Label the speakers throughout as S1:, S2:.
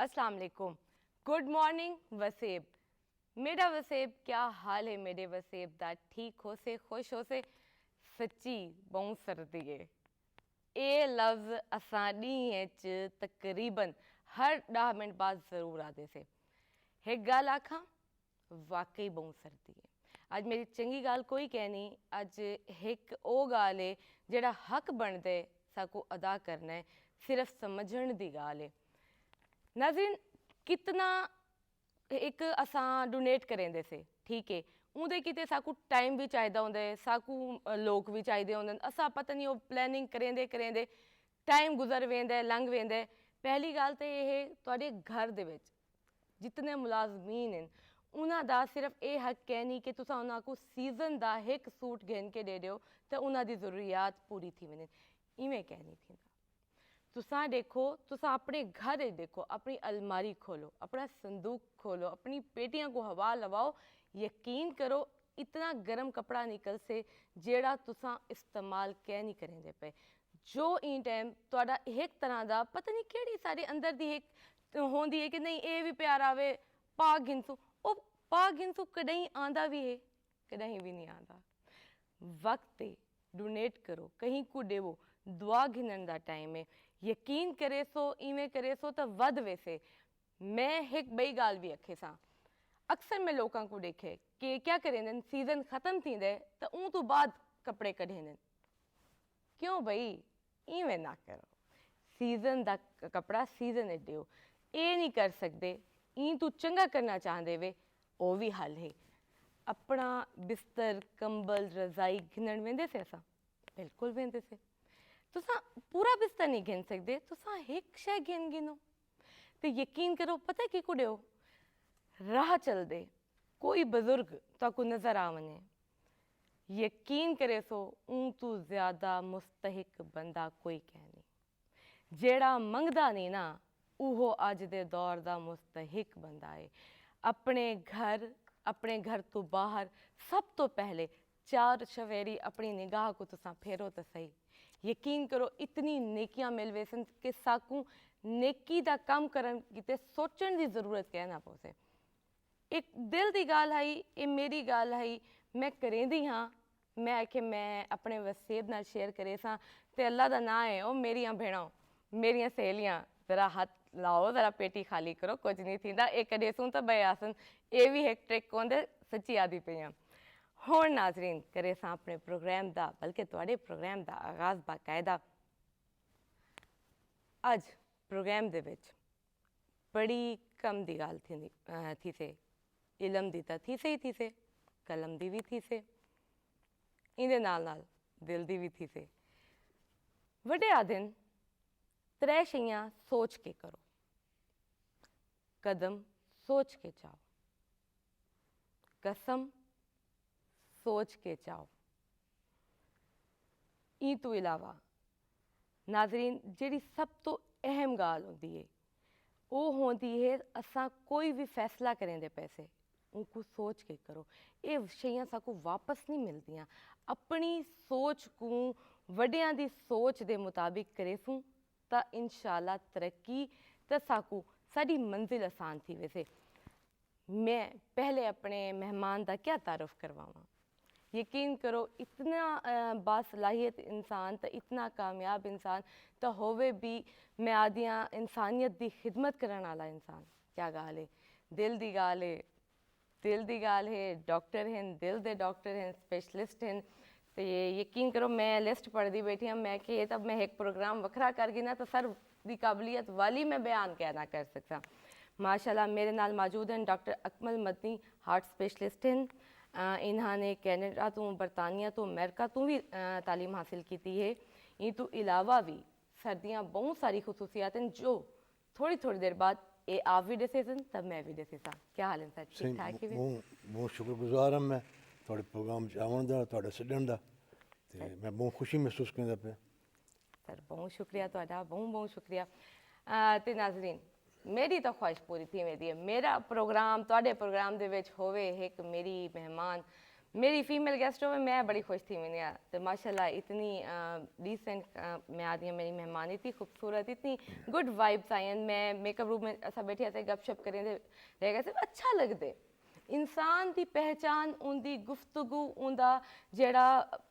S1: अस्सलाम वालेकुम, good morning Waseb. मेरा वसेब क्या हाल है मेरे वसेब दा, ठीक हो से खुश हो से। सच्ची बहुत सर्दी है। ये लफ्ज़ असां ॾींहं च तकरीबन हर 10 मिनट बाद ज़रूर आते से। एक गाल आखां, वाकई बहुत सर्दी है। अज मेरी चंगी गाल कोई कहनी, अज एक ओ गाल है जेड़ा हक बनता है साकू अदा करना है, सिर्फ समझण दी गाल है। नाज़रीन, कितना एक असां डोनेट करेंदे से, ठीक है, उंदे किते साकू टाइम भी चाहिदा होंदा है, साकू लोग भी चाहिदे होंदे, असां पता नहीं वो प्लैनिंग करेंदे करेंदे टाइम गुजर वेंदा है, लंघ वेंदा है। पहली गल तो यह है, तुहाडे घर दे विच जितने मुलाजमीन हैं उन्हां दा सिर्फ ये हक है नहीं कि तुसां उन्हां को सीजन दा एक सूट गिन के दे दिओ तो उन्हां दी ज़रूरियात पूरी थी वञनि, इवें कह नहीं थींदा। तुसां देखो, तुसां अपने घर देखो, अपनी अलमारी खोलो, अपना संदूक खोलो, अपनी पेटियां को हवा लवाओ, यकीन करो इतना गर्म कपड़ा निकल से जेड़ा तुसां इस्तेमाल कै नहीं करेंदे पे। जो इन टाइम तुहाडा एक तरह का पता नहीं केड़ी सारे अंदर दी एक होंदी है कि नहीं ये भी प्यार आवे, पा गिनसू, ओ पा गिनसू कदई आंदा भी है, कदई भी नहीं आंदा। वक्त है, डोनेट करो, कहीं को देवो, दुआ गिनन का टाइम है। यकीन करे सो, इवें करे सो तो वध वैसे। मैं एक बई गाल भी आखे सा, अक्सर मैं लोगों को देखे कि क्या करें, सीजन खत्म थींदे तो उन तो बाद कपड़े कढें। क्यों बई, इवें ना करो, सीजन का कपड़ा सीजन है दियो। ये नहीं कर सकते, इन तू चंगा करना चाहते वे, वो भी हल है। अपना बिस्तर कंबल रजाई गिनन वेंदे से असां, बिल्कुल वेंदे से। तुसां पूरा बिस्तर नहीं गिन सकते, तुसां एक शै गिनो तो यकीन करो पता की को दियो, राह चलदे कोई बुजुर्ग ताको नजर आ वने, यकीन करे सो उन तू ज्यादा मुस्तहिक बंदा कोई कह नहीं। जेड़ा मंगदा नहीं ना, उहो अज दे दौर दा मुस्तहिक बंदा है। अपने घर तो बाहर सब तो पहले चार शवेरी अपनी निगाह को तुसां फेरो तो सही। यकीन करो इतनी नेकियां मिल वेसन कि साकू नेकी दा कम करन किते सोचण दी जरूरत कह ना पोसे। एक दिल दी गाल है, ये मेरी गाल है, मैं करेंदी हाँ, मैं आखे मैं अपने वसेब नाल शेयर करे सा ते अल्लाह दा नाम है, ओ मेरियां भेणों मेरियां सहेलियां जरा हाथ लाओ, जरा पेटी खाली करो, कुछ नहीं थींदा, एक कदे सुन तो बे आसन, ये भी एक ट्रिक होंदे, सच्ची आदि पई हाँ। हुण नाज़रीन करे सा अपने प्रोग्राम दा, बल्कि तुहाडे प्रोग्राम दा आगाज़ बाकायदा। अज प्रोग्राम दे विच बड़ी कम दी गाल थी से, इलम दी तां थी से, कलम दी भी थी से, इंदे नाल नाल दिल दी भी थी से। वड्डे आदन त्रै शैयां सोच के करो, कदम सोच के चाओ, कसम सोच के चाओ। ई तो इलावा नाजरीन जिहड़ी सब तो अहम गाल होंदी है, वो होंदी है असां कोई भी फैसला करें दे पैसे उनको सोच के करो। ये शैयां साकू वापस नहीं मिलदियां। अपनी सोच को वड्डियां दी सोच दे मुताबिक करेसूं तो इंशाअल्लाह तरक्की तो साकू साडी मंजिल आसान थी। वैसे मैं पहले अपने मेहमान का क्या तारुफ करवावां। यकीन करो इतना बासलाहियत इंसान तो इतना कामयाब इंसान तो होवे भी, मैं आदियाँ इंसानियत की खिदमत करने वाला इंसान। क्या गाल है, दिल की गाल है, दिल की गाल है। डॉक्टर हैं, दिल के डॉक्टर हैं, स्पेशलिस्ट हैं। तो ये यकीन करो मैं लिस्ट पढ़ती बैठी हूँ, मैं कि तब मैं एक प्रोग्राम वखरा कर गई ना तो सर की काबलियत वाली मैं बयान क्या ना कर सकता। माशाल्लाह मेरे नाल मौजूद हैं doctor Akmal Madani, heart specialist हैं। इन्होंने कैनेडा तो, बरतानिया तो, अमेरिका तो भी तालीम हासिल की है। इन तो इलावा भी सर्दियाँ बहुत सारी खसूसियात हैं जो थोड़ी थोड़ी देर बाद ये आप भी दसे सन तब मैं भी दसे सा। क्या हाल है सर, ठीक ठाक है?
S2: बहुत शुक्रगुजार हाँ मैं थोड़े प्रोग्राम आवन का, थोड़े सदन का, मैं बहुत खुशी महसूस करता पे।
S1: सर बहुत शुक्रिया तुहाडा, बहुत बहुत शुक्रिया। ते नाज़रीन मेरी तो ख्वाहिश पूरी थी वेंदी है, मेरा प्रोग्राम तुहाडे प्रोग्राम दे विच होवे एक मेरी मेहमान। मेरी फीमेल गेस्टों में मैं बड़ी खुश थी मैंने तो माशाल्लाह इतनी डिसेंट मैं आती मेरी मेहमान इतनी खूबसूरत इतनी गुड वाइब्स आई मैं मेकअप रूम में असा बैठे थे गपशप करें रह गए अच्छा लगदे इंसान की पहचान उनकी गुफ्तगू उनका जेड़ा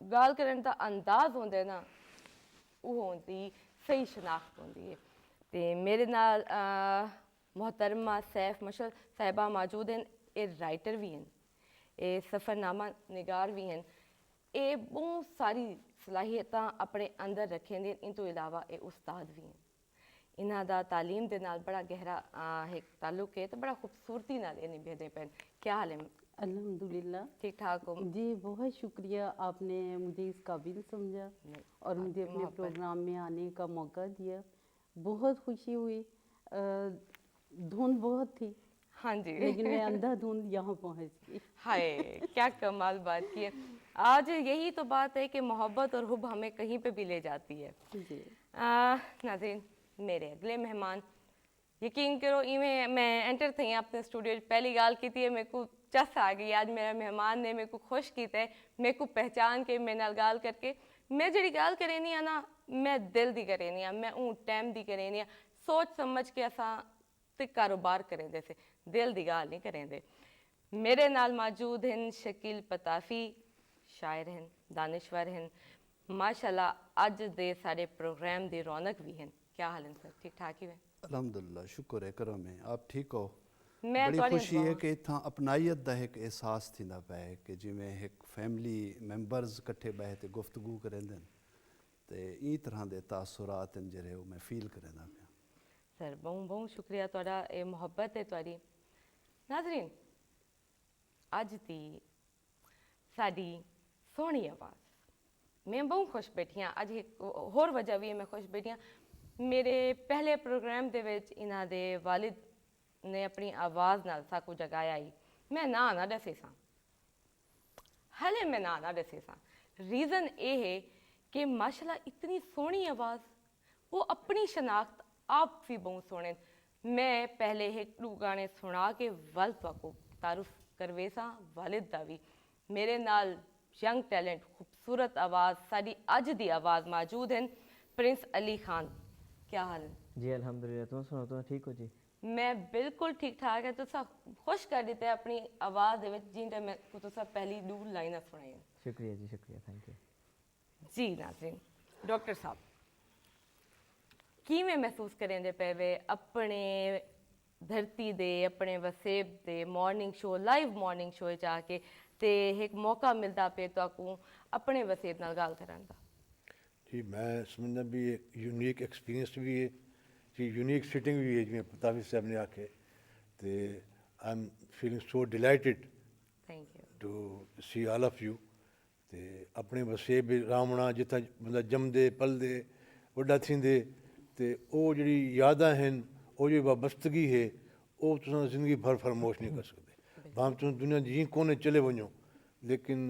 S1: गाल करने का अंदाज होंदा ना वो होंदी सही शनाख्त होंदी है तो मेरे नाल मोहतरमा सैफ मशल साहिबा मौजूद हैं ये राइटर भी हैं ये सफ़रनामा निगार भी हैं ये बहुत सारी सलाहियत अपने अंदर रखें दे इन तो इलावा ये उस्ताद भी हैं इन्हां दा तालीम दे नाल बड़ा गहरा एक ताल्लुक है तो बड़ा खूबसूरती नाल ये निभे पे क्या हाल है
S3: अल्हम्दुलिल्लाह
S1: ठीक ठाक हो
S3: जी बहुत शुक्रिया आपने मुझे इस काबिल समझा और मुझे अपने प्रोग्राम में आने का मौका दिया बहुत खुशी हुई धुंध बहुत थी
S1: हाँ जी
S3: लेकिन मैं अंधाधुंध यहाँ पहुँच गई
S1: हाय क्या कमाल बात की है आज यही तो बात है कि मोहब्बत और हुब हमें कहीं पे भी ले जाती है
S3: जी
S1: नाज़रीन मेरे अगले मेहमान यकीन करो इवें मैं एंटर थी अपने स्टूडियो पहली गाल की थी मेरे को चस आ गई आज मेरा मेहमान ने मेरे को खुश किया है मेरे को पहचान के मेरे नाल गाल करके मैं जी गाल करेनी है ना मैं दिल दी करेनी है मैं ऊँ टाइम दी करेनी है सोच समझ के असा ते कारोबार करें जैसे दिल दी गाल नहीं करें दे मेरे नाल मौजूद हैं शकील पताफी शायर हैं दानिश्वर हैं माशाल्लाह अज दे सारे प्रोग्राम दी रौनक भी हैं क्या हाल है सर ठीक ठाक ही है
S4: अल्हम्दुलिल्लाह शुक्र है करम है आप ठीक हो
S1: मैं
S4: बड़ी
S1: तुहाड़ी
S4: खुशी है कि इत्थां अपनाइयत दा एक एहसास थींदा पिया है कि जिवें एक फैमिली मैंबर्स इकट्ठे बह ते गुफ्तगू करेंदे ते ई तरह दे तासुरात हैं जेह्ड़े मैं फील करेंदा पिया
S1: सर बहुत बहुत शुक्रिया तुहाड़ा ये मुहब्बत है तुहाड़ी नाज़रीन अज दी साडी सोहनी आवाज़ मैं बहुत खुश बैठी हाँ अज एक होर वजह भी है मैं खुश बैठी हाँ मेरे पहले प्रोग्राम दे विच इन्हां दे वालिद ने अपनी आवाज़ नाल साकू जगाया ही मैं ना दसे सा हले मैं ना दसे सा रीज़न ये है कि माशाल्लाह इतनी सोहनी आवाज़ वो अपनी शनाख्त आप भी बहुत सोहने मैं पहले एक दो गाने सुना के वल को तारुफ करवे सा वालिद दा भी मेरे नाल यंग टैलेंट खूबसूरत आवाज़ साड़ी अज दी आवाज़ मौजूद हैं प्रिंस अली खान क्या हाल है
S5: जी अल्हम्दुलिल्लाह तुम सुनो तुम ठीक हो जी
S1: मैं बिल्कुल ठीक ठाक है तुसा खुश कर दिता है अपनी आवाज़ दे विच जिंदा मैं तुसा पहली दो लाइनां सुनाई
S5: शुक्रिया जी शुक्रिया थैंक यू
S1: जी नाज़रीन डॉक्टर साहब किवें महसूस करेंदे पे वे अपने धरती दे अपने वसेब दे morning show live morning show जाके ते एक मौका मिलता पे तो अपने वसेब नाल गल करन दा
S2: जी मैं समझना भी एक यूनिक एक्सपीरियंस भी है जी यूनिक सिटिंग भी है जिवें पताफी साहब ने आखे तो I am feeling so delighted
S1: thank you
S2: to see all of you तो अपने वसेब रामना जिथा बंदा जमदे पलदे वड्डा थींदे तो वो जी यादां हैं वो जी वाबस्तगी है वो तुम ज़िंदगी भर फरमोश नहीं कर सकते भाव तुम दुनिया जी कोने चले वञो लेकिन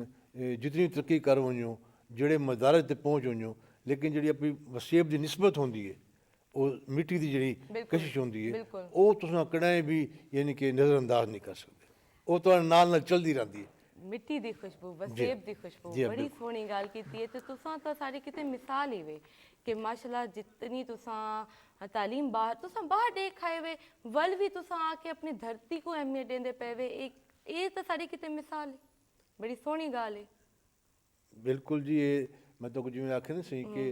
S2: जितनी तरक्की कर वञो जड़े मदारज ते पहुँच वञो लेकिन जी अपनी वसेब की निस्बत होंदी है वो मिट्टी की जी कशिश होंदी है वो तुम कदें भी यानी कि नज़रअंदाज नहीं कर सकते वो तो नाल चलती रहती है
S1: मिट्टी दी खुशबू वसेब दी खुशबू बड़ी सोहनी गल कीती है तो तुसां तो सारी किते मिसाल ही वे कि माशाल्लाह जितनी तुसां तालीम बाहर देख आए वे वल भी तुसां आके अपनी धरती को अहमियत देंदे पे वे ये तो सारी किते मिसाल है बड़ी सोहनी गल है
S2: बिल्कुल जी ये मैं तो जिवें आखे ना सही कि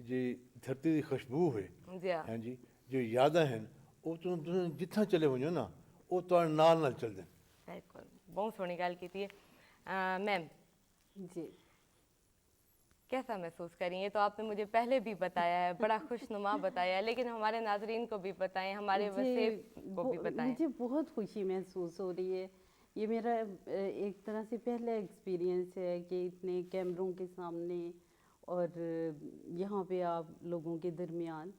S2: जी धरती की खुशबू है
S1: जी हाँ।
S2: हाँ जी जो यादां हैं वो तुम जिथा चले वञो ना वो तो नाल चलते
S1: बिल्कुल बहुत सोहनी गल कीती है मैम
S3: जी
S1: कैसा महसूस करी है तो आपने मुझे पहले भी बताया है बड़ा खुशनुमा बताया है लेकिन हमारे नाजरीन को भी बताएं हमारे वसेब को भी बताएं
S3: मुझे बहुत खुशी महसूस हो रही है ये मेरा एक तरह से पहला एक्सपीरियंस है कि इतने कैमरों के सामने और यहाँ पे आप लोगों के दरमियान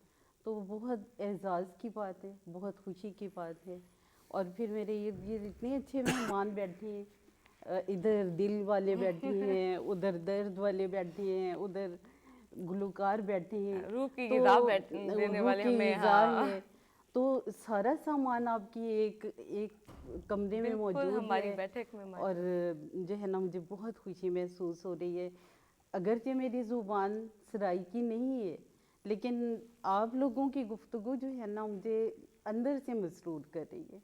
S3: तो बहुत एजाज़ की बात है बहुत खुशी की बात है और फिर मेरे ये इतने अच्छे मेहमान बैठे हैं इधर दिल वाले बैठे हैं उधर दर्द वाले बैठे हैं उधर गुलकार बैठे हैं
S1: रूह की ग़िज़ा देने वाले हमें हाँ।
S3: है तो सारा सामान आपकी एक कमरे में
S1: बिल्कुल,
S3: मौजूद
S1: हमारी
S3: है
S1: बैठक में मौजूद
S3: और जो है ना मुझे बहुत खुशी महसूस हो रही है। अगरचे मेरी ज़ुबान सराइकी नहीं है, लेकिन आप लोगों की गुफ्तगू जो है ना मुझे अंदर से मसरूर कर रही है।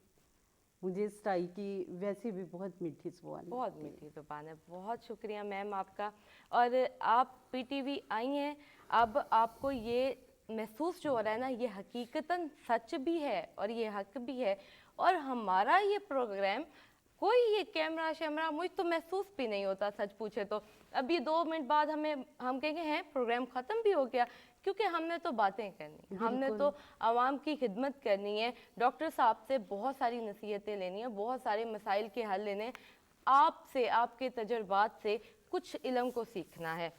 S3: मुझे सराइकी वैसे भी बहुत मीठी ज़ुबान है।
S1: बहुत मीठी ज़ुबान है। बहुत शुक्रिया मैम आपका। और आप पीटीवी आई हैं, अब आपको ये महसूस जो हो रहा है ना, ये हकीकतन सच भी है और ये हक भी है। और हमारा ये प्रोग्राम कोई ये कैमरा शैमरा मुझ तो महसूस भी नहीं होता, सच पूछे तो। अभी 2 मिनट बाद हम कहेंगे हैं प्रोग्राम ख़त्म भी हो गया, क्योंकि हमने तो बातें करनी, हमने तो आवाम की खिदमत करनी है, डॉक्टर साहब से बहुत सारी नसीहतें लेनी है, बहुत सारे मसाइल के हल लेने हैं, आपसे, आपके तजुर्बात से कुछ इल्म को सीखना है।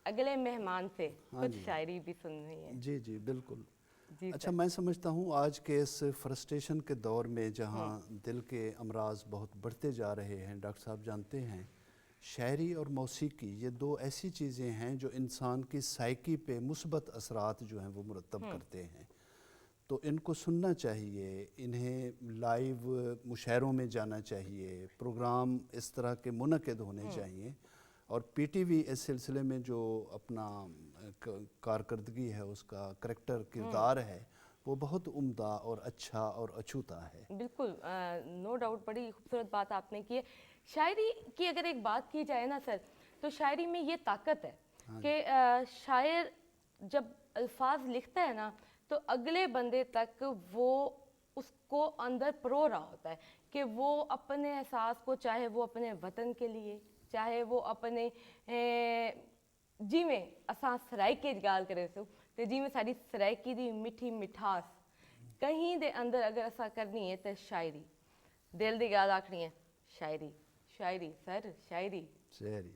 S1: अगले मेहमान से कुछ शायरी भी सुननी है।
S4: जी जी बिल्कुल।
S1: जी
S4: अच्छा, मैं समझता हूँ आज के इस फ्रस्ट्रेशन के दौर में जहाँ दिल के अमराज बहुत बढ़ते जा रहे हैं, डॉक्टर साहब जानते हैं शायरी और मौसीकी ये दो ऐसी चीज़ें हैं जो इंसान की साइकी पे मुस्बत असरात जो हैं वो मुरतब करते हैं। तो इनको सुनना चाहिए, इन्हें लाइव मुशायरों में जाना चाहिए, प्रोग्राम इस तरह के मुनक़िद होने चाहिए। और पीटीवी इस सिलसिले में जो अपना कारकर्दगी है, उसका करैक्टर किरदार है, वो बहुत उम्दा और अच्छा और अछूता है।
S1: बिल्कुल, नो डाउट, बड़ी खूबसूरत बात आपने की है। शायरी की अगर एक बात की जाए ना सर, तो शायरी में ये ताकत है कि शायर जब अल्फाज लिखता है ना, तो अगले बंदे तक वो उसको अंदर परो रहा होता है कि वो अपने एहसास को, चाहे वो अपने वतन के लिए, चाहे वो अपने जिमें असां सराइके गाल करे सो, तो जिमें साड़ी सराइकी दी मिठी मिठास कहीं दे अंदर अगर असा करनी है तो शायरी, दिल दी गाल आखनी है शायरी, शायरी सर शायरी।
S4: शायरी,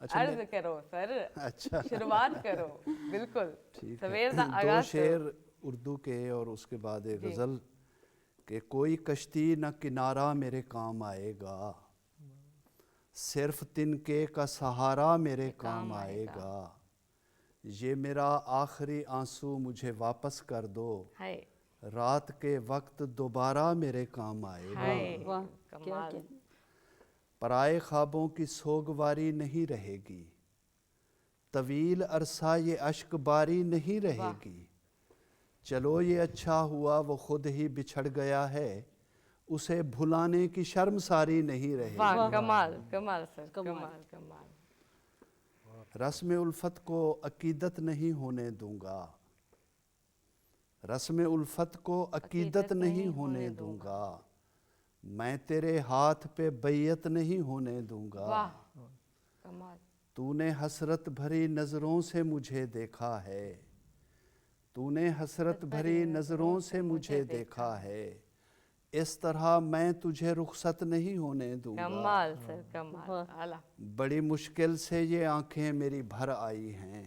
S4: अच्छा
S1: अर्ज करो सर,
S4: अच्छा
S1: शुरुआत करो। बिल्कुल,
S4: ठीक
S1: सवेर
S4: है।
S1: दा
S4: दो
S1: आगाज
S4: शेर उर्दू के और उसके बाद एक
S1: जी।
S4: गज़ल कि कोई कश्ती न किनारा मेरे काम आएगा, सिर्फ तिनके का सहारा मेरे काम आएगा, ये मेरा आखिरी आंसू मुझे वापस कर दो,
S1: हाय
S4: रात के वक्त दोबारा मेरे काम आएगा,
S1: हाय,
S3: वाह, क्या
S1: कमाल।
S3: कहना।
S4: पराए ख्वाबों की सोगवारी नहीं रहेगी, तवील अरसा ये अश्क बारी नहीं रहेगी, चलो ये अच्छा हुआ वो खुद ही बिछड़ गया है, उसे भुलाने की शर्मसारी नहीं रहेगी।
S1: वाह, कमाल कमाल सर, कमाल कमाल।
S4: रस्म उल्फत को अकीदत नहीं होने दूंगा, रस्म उल्फत को अकीदत नहीं होने दूंगा, मैं तेरे हाथ पे बैयत नहीं होने दूंगा,
S1: वाह, कमाल।
S4: तूने हसरत भरी नज़रों से मुझे देखा है, तूने हसरत भरी नज़रों से मुझे देखा है, इस तरह मैं तुझे रुखसत नहीं होने दूंगा,
S1: कमाल सर, कमाल, आला।
S4: बड़ी मुश्किल से ये आंखें मेरी भर आई हैं,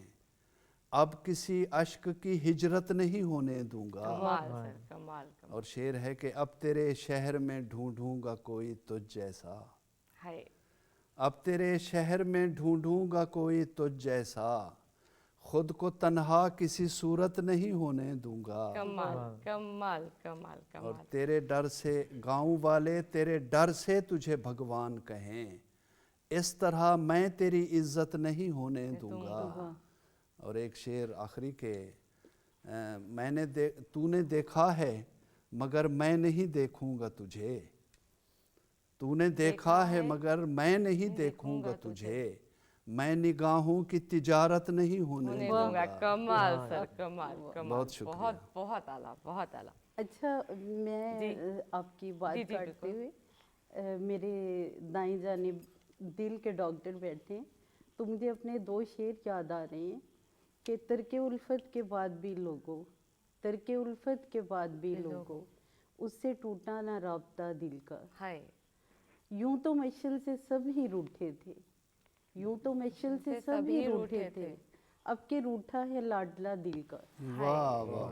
S4: अब किसी अश्क की हिजरत नहीं होने दूंगा।
S1: कमाल सर, कमाल कमाल।
S4: और शेर है कि अब तेरे शहर में ढूंढूंगा कोई तुझ जैसा,
S1: हाय,
S4: अब तेरे शहर में ढूंढूंगा कोई तुझ जैसा, खुद को तन्हा किसी सूरत नहीं होने दूंगा,
S1: कमाल कमाल कमाल
S4: और
S1: कमाल।
S4: तेरे डर से गांव वाले तेरे डर से तुझे भगवान कहें, इस तरह मैं तेरी इज्जत नहीं होने दूंगा। और एक शेर आखिरी के तूने देखा है मगर मैं नहीं देखूंगा तुझे, तूने देखा है मगर मैं नहीं देखूंगा तुझे, मैं निगाहों की तिजारत नहीं होने दूंगा।
S1: कमाल सर, कमाल कमाल।
S4: बहुत शुक्रिया।
S1: बहुत बहुत आला, बहुत आला।
S3: अच्छा, मैं आपकी बात
S1: जी, जी,
S3: काटते हुए मेरे दाईं जानिब दिल के डॉक्टर बैठे हैं, तो मुझे अपने 2 शेर याद आ रहे हैं कि तरके उल्फत के बाद भी लोगों, तरके उल्फत के बाद भी लोगों, उससे टूटा ना राब्ता दिल का,
S1: हाय,
S3: यूं तो मशल से सब ही रूठे थे, यूं तो मशल से सब ही रूठे थे, अब के रूठा है लाडला दिल का।
S4: वाह वाह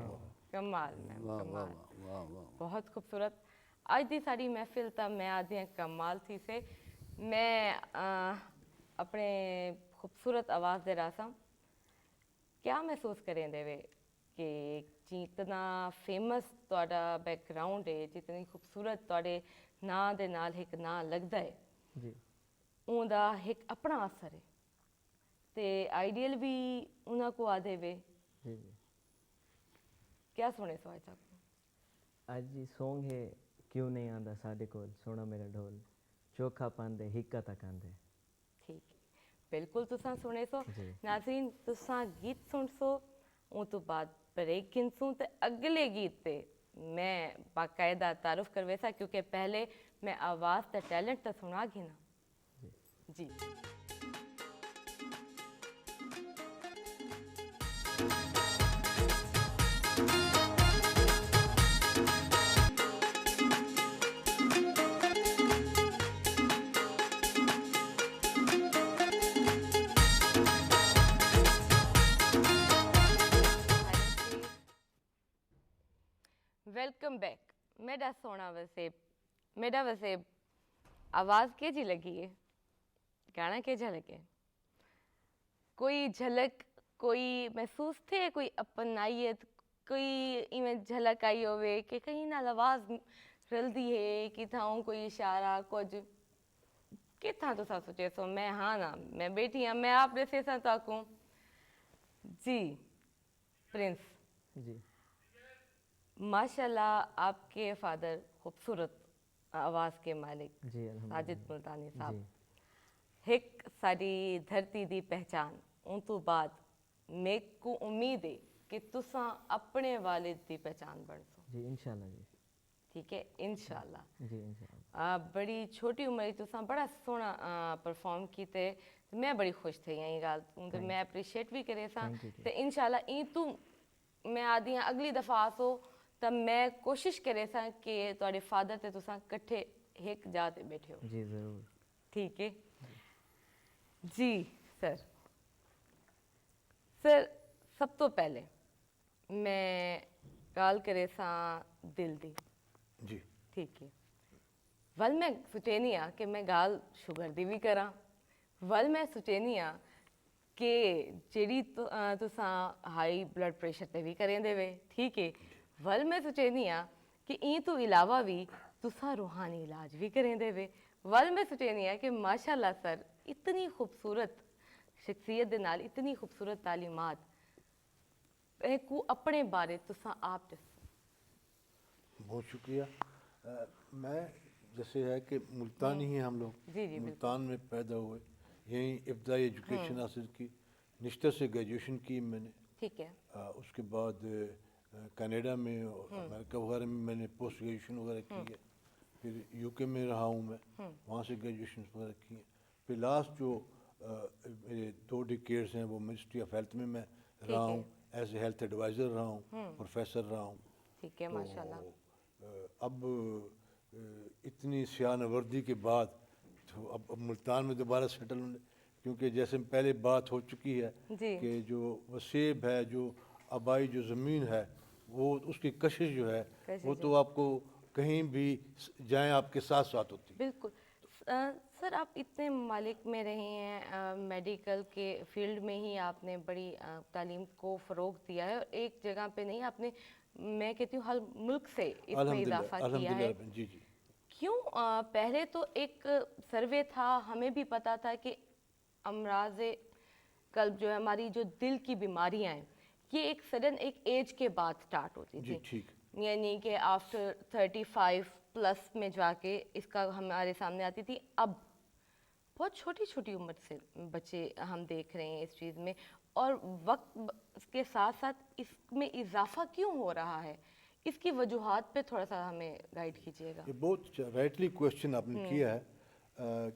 S1: कमाल मैम,
S4: वाह वाह
S1: कमाल।
S4: वाह वाह।
S1: बहुत खूबसूरत। आज दी सारी महफिल ता मैं आज दियां कमाल थी से मैं अपने खूबसूरत आवाज़ दे रासा क्या महसूस करें देवे ਕਿ ਜਿਤਨਾ ਫੇਮਸ ਤੁਹਾਡਾ ਬੈਕਗ੍ਰਾਉਂਡ ਹੈ, ਜਿਤਨੀ ਖੂਬਸੂਰਤ ਤੁਹਾਡੇ ਨਾਂ ਦੇ ਨਾਲ ਇੱਕ ਨਾਂ ਲੱਗਦਾ ਹੈ,
S5: ਜੀ
S1: ਉਹਦਾ ਇੱਕ ਆਪਣਾ ਅਸਰ ਹੈ ਤੇ ਆਈਡੀਅਲ ਵੀ ਉਹਨਾਂ ਕੋ ਆਦੇ ਵੇ।
S5: ਜੀ ਜੀ
S1: ਕਿਆ ਸੁਣੇ ਸੋ ਅੱਜ ਤੱਕ?
S5: ਅੱਜ ਦੀ ਸੌਂਗ ਹੈ ਕਿਉਂ ਨਹੀਂ ਆਂਦਾ ਸਾਡੇ ਕੋਲ ਸੋਹਣਾ ਮੇਰਾ ਢੋਲ, ਚੋਖਾ ਪਾਉਂਦੇ ਹਿੱਕਾ ਤੱਕ ਆਂਦੇ।
S1: ਠੀਕ ਹੈ, ਬਿਲਕੁਲ ਤੁਸਾਂ ਸੁਣੇ ਸੋ।
S5: ਜੀ।
S1: ਨਾਜ਼ਰੀਨ ਤੁਸਾਂ ਗੀਤ ਸੁਣ ਸੋ, ਉਹ ਤੋਂ ਬਾਅਦ ਬ੍ਰੇਕ ਗਿਨਸੂ ਤੇ ਅਗਲੇ ਗੀਤ ਤੇ ਮੈਂ ਬਾਕਾਇਦਾ ਤਾਰਫ ਕਰਵੇ ਸਾ, ਕਿਉਂਕਿ ਪਹਿਲੇ ਮੈਂ ਆਵਾਜ਼ ਦਾ ਟੈलेंट ਤਾਂ ਸੁਣਾ ਗੀ ਨਾ ਜੀ। Welcome back. मेरा सोना वसेब, मेरा वसेब आवाज़ के जी लगी है, गाना के जा लगे, कोई झलक कोई महसूस थे, कोई अपनाइयत कोई इवें झलक आई होवे कि कहीं ना आवाज़ रलदी है कि थाऊं कोई इशारा कुछ कि था तो सा सोचे सो मैं हाँ ना मैं बेटी हाँ मैं आप जैसे सा ताकूं जी। प्रिंस
S5: जी
S1: माशाल्लाह आपके फादर खूबसूरत आवाज़ के मालिक
S5: जी
S1: साजिद
S5: अल्हम्दुलिल्लाह
S1: मुल्तानी साहब
S5: जी
S1: एक साड़ी धरती दी पहचान। उन तो बाद मेरे को उम्मीद है कि तुसा अपने वालिद दी पहचान बन सो।
S5: जी इंशाल्लाह जी
S1: ठीक है इंशाल्लाह।
S5: जी इंशाल्लाह
S1: बड़ी छोटी उम्र तुसा बड़ा सोहना परफॉर्म कीते, मैं बड़ी खुश थी यही गल तो मैं अप्रीशिएट भी करे सा
S5: Thank you जी।
S1: ते इंशाल्लाह ई तू मैं आदि हाँ अगली दफा आसो तब मैं कोशिश करे सा कि तुहाडे फादर ते तुसा कट्ठे एक जा ते बैठे हो।
S5: जी ज़रूर
S1: ठीक है जी। सर सर सब तो पहले मैं गल करे सा दिल दी।
S2: जी
S1: ठीक है वल मैं सोचेनी आ कि मैं गाल शुगर दी भी करा, वल मैं सोचेनी आ कि जेड़ी तुसां हाई ब्लड प्रेशर ते भी करें देवे। ठीक है वल मैं सोचेनी आ कि ई तो इलावा भी तुसां रूहानी इलाज भी करें देवे। वल मैं सोचेनी आ कि माशाल्लाह सर इतनी खूबसूरत शख्सियत दे नाल इतनी खूबसूरत तालीमात को अपने बारे तुसां आप दसो।
S2: बहुत शुक्रिया। मैं जैसे है कि मुल्तानी ही हम लोग
S1: जी, जी,
S2: मुल्तान में पैदा हुए, यहीं इब्तदाई एजुकेशन हासिल की, निश्तर से ग्रेजुएशन की मैंने।
S1: ठीक है
S2: उसके बाद कनाडा में और अमेरिका वगैरह में मैंने पोस्ट ग्रेजुएशन वगैरह की है। फिर यूके में रहा हूँ मैं, वहाँ से ग्रेजुएशन वगैरह की है। फिर लास्ट जो मेरे 2 डिकेड्स हैं वो मिनिस्ट्री ऑफ हेल्थ में मैं रहा
S1: है।
S2: हूँ, एज ए हेल्थ एडवाइज़र रहा हूँ, प्रोफेसर रहा हूँ।
S1: ठीक है माशाल्लाह।
S2: अब इतनी सियानवर्दी के बाद तो अब मुल्तान में दोबारा सेटल होने, क्योंकि जैसे पहले बात हो चुकी है
S1: जी।
S2: कि जो वसेब है, जो आबाई जो ज़मीन है, वो उसकी कशिश जो है वो तो आपको कहीं भी जाएं आपके साथ साथ होती है।
S1: बिल्कुल सर आप इतने ममालिक में रहे हैं, मेडिकल के फील्ड में ही आपने बड़ी तालीम को फ़रोग दिया है और एक जगह पे नहीं आपने मैं कहती हूँ हर मुल्क से इसमें इजाफा किया है।
S2: जी जी
S1: क्यों पहले तो एक सर्वे था, हमें भी पता था कि अमराज कल्ब जो है हमारी जो दिल की बीमारियां हैं ये एक सडन एक एज के बाद स्टार्ट होती
S2: जी
S1: थी,
S2: ठीक।
S1: यानी कि आफ्टर 35 प्लस में जाके इसका हमारे सामने आती थी। अब बहुत छोटी छोटी उम्र से बच्चे हम देख रहे हैं इस चीज़ में, और वक्त के साथ साथ इसमें इजाफा क्यों हो रहा है, इसकी वजूहात पे थोड़ा सा हमें गाइड कीजिएगा।
S2: ये बहुत राइटली क्वेश्चन आपने किया है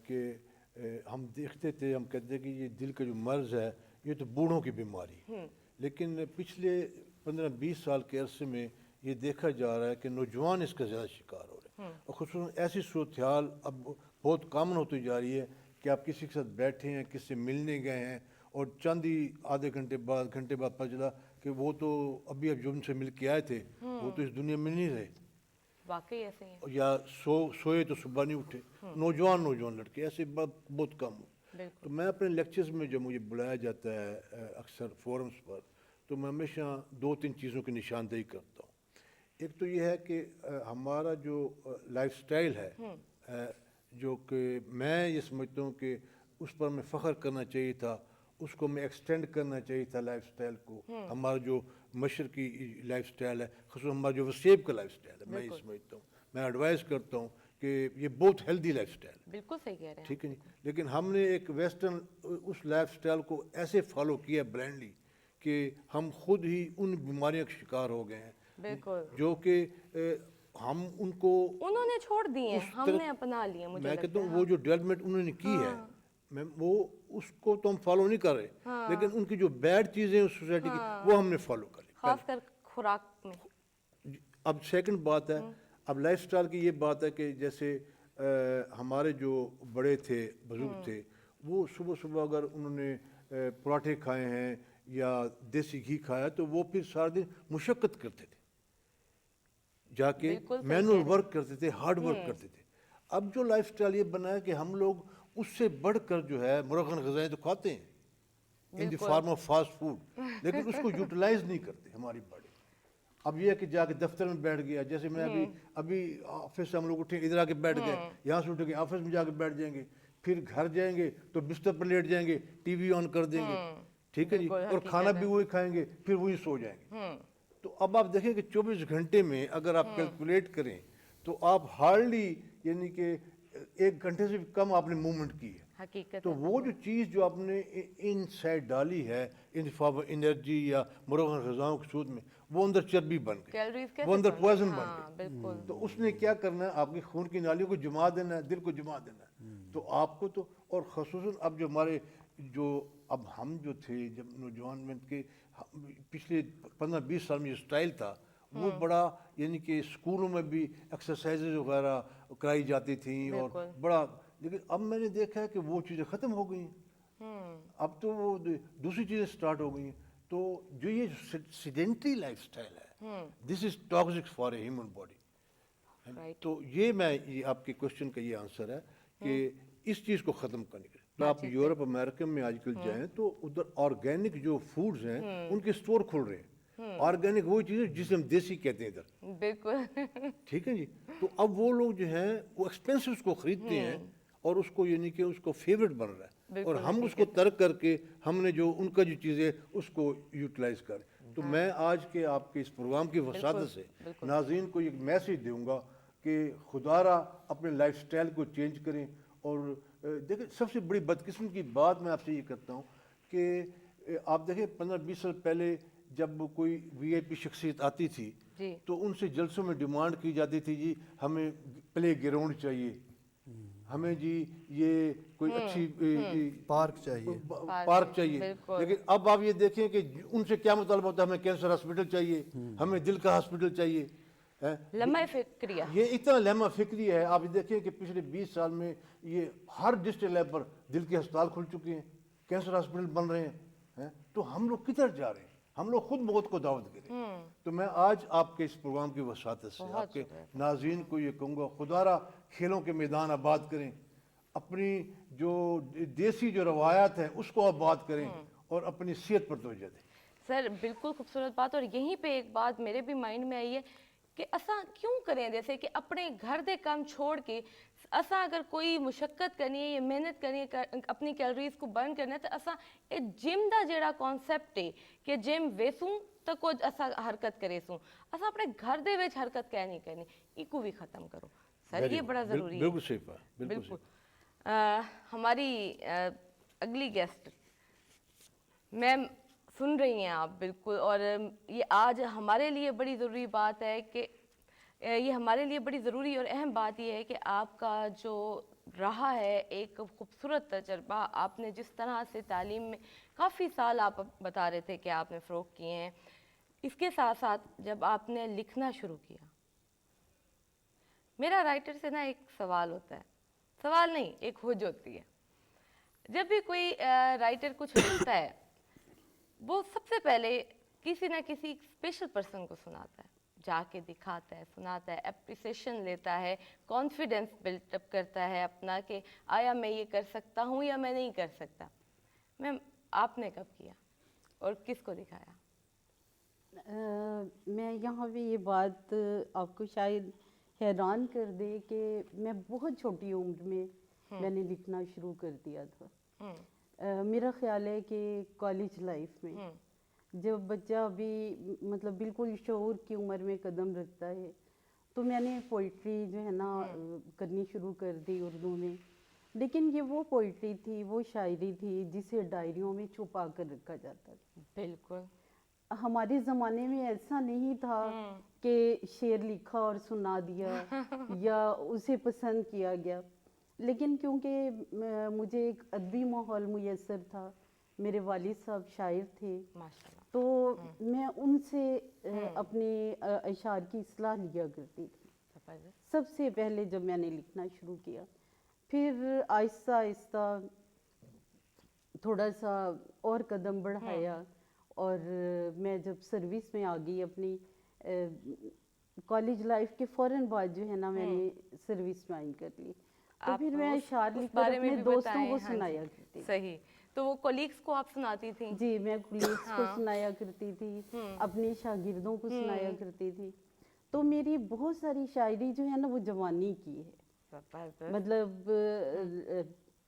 S2: कि हम देखते थे, हम कहते कि ये दिल का जो मर्ज़ है ये तो बूढ़ों की बीमारी है, लेकिन पिछले 15-20 साल के अरसे में ये देखा जा रहा है कि नौजवान इसका ज़्यादा शिकार हो रहे हैं। और खुसूसन ऐसी सूरत हाल अब बहुत कॉमन होती जा रही है कि आप किसी के साथ बैठे हैं, किसी से मिलने गए हैं और चंद ही आधे घंटे बाद पता चला कि वो तो अभी अब जो उनसे मिल के आए थे वो तो इस दुनिया में नहीं रहे,
S1: वाकई ऐसे ही है।
S2: या सोए तो सुबह नहीं उठे। नौजवान लड़के ऐसे बहुत कम। तो मैं अपने लेक्चर्स में जब मुझे बुलाया जाता है अक्सर फोरम्स पर, तो تو میں ہمیشہ 2-3 چیزوں کی نشاندہی کرتا ہوں. ایک تو یہ ہے کہ ہمارا جو لائف سٹائل ہے جو کہ میں یہ سمجھتا ہوں کہ اس پر میں فخر کرنا چاہیے تھا, اس کو میں ایکسٹینڈ کرنا چاہیے تھا لائف سٹائل کو. ہمارا جو مشرقی لائف سٹائل ہے, خصوصاً ہمارا جو وسیب کا لائف سٹائل ہے, میں یہ سمجھتا ہوں, میں ایڈوائز کرتا ہوں کہ یہ بہت ہیلدی لائف سٹائل ہے.
S1: بالکل صحیح کہہ رہے ہیں.
S2: ٹھیک ہے جی. لیکن ہم نے ایک ویسٹرن اس لائف سٹائل کو ایسے فالو کیا بلائنڈلی کہ ہم خود ہی ان بیماریوں کا شکار ہو گئے ہیں
S1: بالکل,
S2: جو کہ ہم ان کو
S1: انہوں نے چھوڑ دیے, ہم نے اپنا لیے. مجھے
S2: میں
S1: لگتا
S2: کہتا
S1: ہے
S2: ہوں وہ جو ڈیولپمنٹ انہوں نے کی ہے وہ اس کو تو ہم فالو نہیں کر رہے, لیکن ان کی جو بیڈ چیزیں اس سوسائٹی کی وہ ہم نے فالو کر لی.
S1: خاص کر خوراک میں.
S2: اب سیکنڈ بات ہے, اب لائف سٹائل کی یہ بات ہے کہ جیسے ہمارے جو بڑے تھے, بزرگ تھے, وہ صبح صبح اگر انہوں نے پراٹھے کھائے ہیں یا دیسی گھی کھایا تو وہ پھر سارا دن مشقت کرتے تھے, جا کے مینول ورک کرتے تھے, ہارڈ ورک کرتے تھے. اب جو لائف سٹائل یہ بنا ہے کہ ہم لوگ اس سے بڑھ کر جو ہے مرغن غذائیں تو کھاتے ہیں ان دی فارم آف فاسٹ فوڈ, لیکن اس کو یوٹیلائز نہیں کرتے ہماری باڈی. اب یہ ہے کہ جا کے دفتر میں بیٹھ گیا, جیسے میں ابھی آفس سے ہم لوگ اٹھے, ادھر آ کے بیٹھ گئے, یہاں سے اٹھ کے آفس میں جا کے بیٹھ جائیں گے, پھر گھر جائیں گے تو بستر پر لیٹ جائیں گے, ٹی وی آن کر دیں گے, ٹھیک ہے جی, اور کھانا بھی وہی کھائیں گے, پھر وہی سو جائیں گے. تو اب آپ دیکھیں کہ 24 گھنٹے میں اگر آپ کیلکولیٹ کریں تو آپ ہارڈلی یعنی کہ 1 گھنٹے سے بھی کم آپ نے موومنٹ کی ہے.
S1: حقیقت
S2: تو وہ جو چیز جو آپ نے ان سائڈ ڈالی ہے ان فارم آف انرجی یا مرغن غذاؤں کی صورت میں, وہ اندر چربی بن گئی,
S1: کیلوریز
S2: وہ اندر پوائزن بن
S1: ہاں
S2: گئی.
S1: بالکل.
S2: تو اس نے کیا کرنا ہے, آپ کی خون کی نالیوں کو جما دینا ہے, دل کو جما دینا ہے. تو آپ کو تو, اور خصوصاً اب جو ہمارے جو اب ہم جو تھے جب نوجوان میں کے پچھلے 15-20 سال میں جو اسٹائل تھا وہ بڑا یعنی کہ اسکولوں میں بھی ایکسرسائزز وغیرہ کرائی جاتی تھیں اور بڑا, لیکن اب میں نے دیکھا ہے کہ وہ چیزیں ختم ہو گئی ہیں. اب تو وہ دوسری چیزیں سٹارٹ ہو گئی ہیں. تو جو یہ سیڈنٹری لائف سٹائل ہے, this is toxic for a human body. تو یہ میں یہ آپ کے کوشچن کا یہ آنسر ہے کہ اس چیز کو ختم کرنے کے لیے. تو آپ یورپ امریکہ میں آج کل جائیں تو ادھر آرگینک جو فوڈز ہیں ان کے اسٹور کھل رہے ہیں. آرگینک وہی چیز ہے جسے ہم دیسی کہتے ہیں ادھر.
S1: بالکل.
S2: ٹھیک ہے جی. تو اب وہ لوگ جو ہیں وہ ایکسپینسو اس کو خریدتے ہیں اور اس کو یعنی کہ اس کو فیوریٹ بن رہا ہے, اور ہم اس کو ترک کر کے ہم نے جو ان کا جو چیزیں اس کو یوٹیلائز کریں. تو میں آج کے آپ کے اس پروگرام کی وساطت سے ناظرین کو ایک میسیج دوں گا کہ خدا را اپنے لائف سٹائل کو چینج کریں. اور دیکھیں سب سے بڑی بدقسمتی کی بات میں آپ سے یہ کرتا ہوں کہ آپ دیکھیں 15-20 سال پہلے جب کوئی وی آئی پی شخصیت آتی تھی تو ان سے جلسوں میں ڈیمانڈ کی جاتی تھی جی ہمیں پلے گراؤنڈ چاہیے, ہمیں جی یہ کوئی اچھی
S4: پارک چاہیے.
S2: لیکن اب آپ یہ دیکھیں کہ ان سے کیا مطالبہ ہوتا ہے, ہمیں کینسر ہاسپٹل چاہیے, ہمیں دل کا ہاسپٹل چاہیے.
S1: لمحہ فکریہ,
S2: یہ اتنا لمحہ فکری ہے. آپ دیکھیں کہ پچھلے 20 سال میں یہ ہر ڈسٹرکٹ لیول پر دل کے ہسپتال کھل چکے ہیں, کینسر ہاسپٹل بن رہے ہیں. تو ہم لوگ کدھر جا رہے ہیں, ہم لوگ خود موت کو دعوت کریں. تو میں آج آپ کے اس پروگرام کی وساطت سے آپ کے ناظرین کو یہ کہوں گا, خدا را کھیلوں کے میدان آباد کریں, اپنی جو دیسی جو روایات ہیں اس کو آباد کریں اور اپنی صحت پر توجہ دیں.
S1: سر بالکل خوبصورت بات. اور یہیں پہ ایک بات میرے بھی مائنڈ میں آئی ہے کہ اساں کیوں کریں, جیسے کہ اپنے گھر دے کام چھوڑ کے اساں اگر کوئی مشقت کرنی ہے یا محنت کرنی ہے اپنی کیلوریز کو برن کرنا ہے تو اساں اے جم دا جیڑا کانسیپٹ ہے کہ جم ویسوں تو کچھ اساں حرکت کرے سوں, اساں اپنے گھر دے وچ حرکت کیا نہیں کرنی, ایکو بھی ختم کرو. سر یہ بڑا ضروری ہے.
S2: بالکل صحیح بات.
S1: بالکل. ہماری اگلی گیسٹ میم سن رہی ہیں آپ بالکل, اور یہ آج ہمارے لیے بڑی ضروری بات ہے کہ یہ ہمارے لیے بڑی ضروری اور اہم بات یہ ہے کہ آپ کا جو رہا ہے ایک خوبصورت تجربہ, آپ نے جس طرح سے تعلیم میں کافی سال آپ بتا رہے تھے کہ آپ نے فروغ کیے ہیں, اس کے ساتھ ساتھ جب آپ نے لکھنا شروع کیا, میرا رائٹر سے نا ایک سوال ہوتا ہے, سوال نہیں ایک ہوج ہوتی ہے. جب بھی کوئی رائٹر کچھ لکھتا ہے وہ سب سے پہلے کسی نہ کسی اسپیشل پرسن کو سناتا ہے, جا کے دکھاتا ہے, سناتا ہے, اپریسیشن لیتا ہے, کانفیڈنس بلٹ اپ کرتا ہے اپنا کہ آیا میں یہ کر سکتا ہوں یا میں نہیں کر سکتا. میم آپ نے کب کیا اور کس کو دکھایا؟
S3: میں یہاں پہ یہ بات آپ کو شاید حیران کر دے کہ میں بہت چھوٹی عمر میں میں نے لکھنا شروع کر دیا تھا. میرا خیال ہے کہ کالج لائف میں جب بچہ ابھی مطلب بالکل شعور کی عمر میں قدم رکھتا ہے تو میں نے پوئٹری جو ہے نا کرنی شروع کر دی اردو میں. لیکن یہ وہ پوئٹری تھی, وہ شاعری تھی جسے ڈائریوں میں چھپا کر رکھا جاتا تھا.
S1: بالکل.
S3: ہمارے زمانے میں ایسا نہیں تھا کہ شعر لکھا اور سنا دیا یا اسے پسند کیا گیا. لیکن کیونکہ مجھے ایک ادبی ماحول میسر تھا, میرے والد صاحب شاعر تھے,
S1: ماشاءاللہ.
S3: تو میں ان سے اپنے اشعار کی اصلاح لیا کرتی تھی سب سے پہلے جب میں نے لکھنا شروع کیا. پھر آہستہ آہستہ تھوڑا سا اور قدم بڑھایا اور میں جب سروس میں آ گئی اپنی کالج لائف کے فوراً بعد جو ہے نا میں نے سروس جوائن کر لی. تو پھر میں اشعار لکھ کر اپنے دوستوں کو سنایا کرتی.
S1: صحیح. تو وہ کولیگس کو آپ سناتی تھیں؟
S3: جی, میں کولیگس کو سنایا کرتی تھی, اپنے شاگردوں کو سنایا کرتی تھی. تو میری بہت ساری شاعری جو ہے نا وہ جوانی کی ہے, مطلب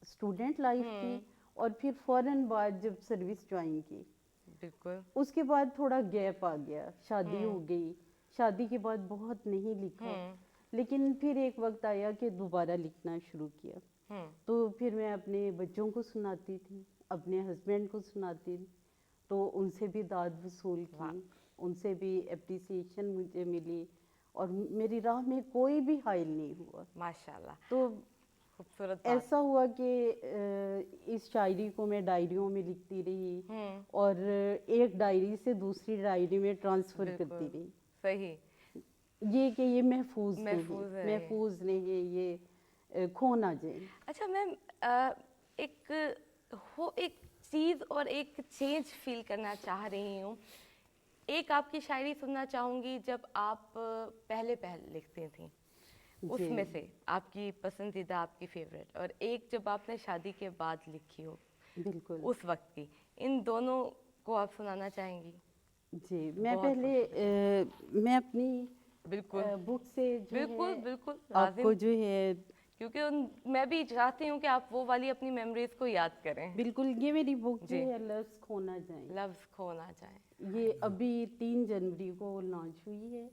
S3: اسٹوڈنٹ لائف کی, اور پھر فوراً بعد جب سروس جوائن کی.
S1: بالکل.
S3: اس کے بعد تھوڑا گیپ آ گیا, شادی ہو گئی, شادی کے بعد بہت نہیں لکھا. لیکن پھر ایک وقت آیا کہ دوبارہ لکھنا شروع کیا. تو پھر میں اپنے بچوں کو سناتی تھی, اپنے ہسبینڈ کو سناتی تھی, تو ان سے بھی داد وصول کی, ان سے بھی اپریسیشن مجھے ملی, اور میری راہ میں کوئی بھی حائل نہیں ہوا.
S1: ماشاءاللہ.
S3: تو
S1: خوبصورت.
S3: ایسا ہوا کہ اس شاعری کو میں ڈائریوں میں لکھتی رہی اور ایک ڈائری سے دوسری ڈائری میں ٹرانسفر کرتی رہی.
S1: صحیح.
S3: یہ کہ یہ محفوظ نہیں ہے, یہ کھو نہ جائے.
S1: اچھا میم, ایک چیز اور ایک چینج فیل کرنا چاہ رہی ہوں. ایک آپ کی شاعری سننا چاہوں گی جب آپ پہلے لکھتی تھیں, اس میں سے آپ کی پسندیدہ, آپ کی فیوریٹ, اور ایک جب آپ نے شادی کے بعد لکھی ہو
S3: بالکل
S1: اس وقت کی, ان دونوں کو آپ سنانا چاہیں گی؟
S3: جی, میں پہلے میں اپنی بک سے
S1: بالکل
S3: آپ کو جو ہے,
S1: کیونکہ میں بھی چاہتی ہوں کہ آپ وہ والی اپنی میموریز کو یاد کریں.
S3: بالکل, یہ میری بک جو ہے لفظ کھو نہ جائیں.
S1: لفظ کھو نہ جائیں.
S3: یہ ابھی 3 جنوری کو لانچ ہوئی ہے,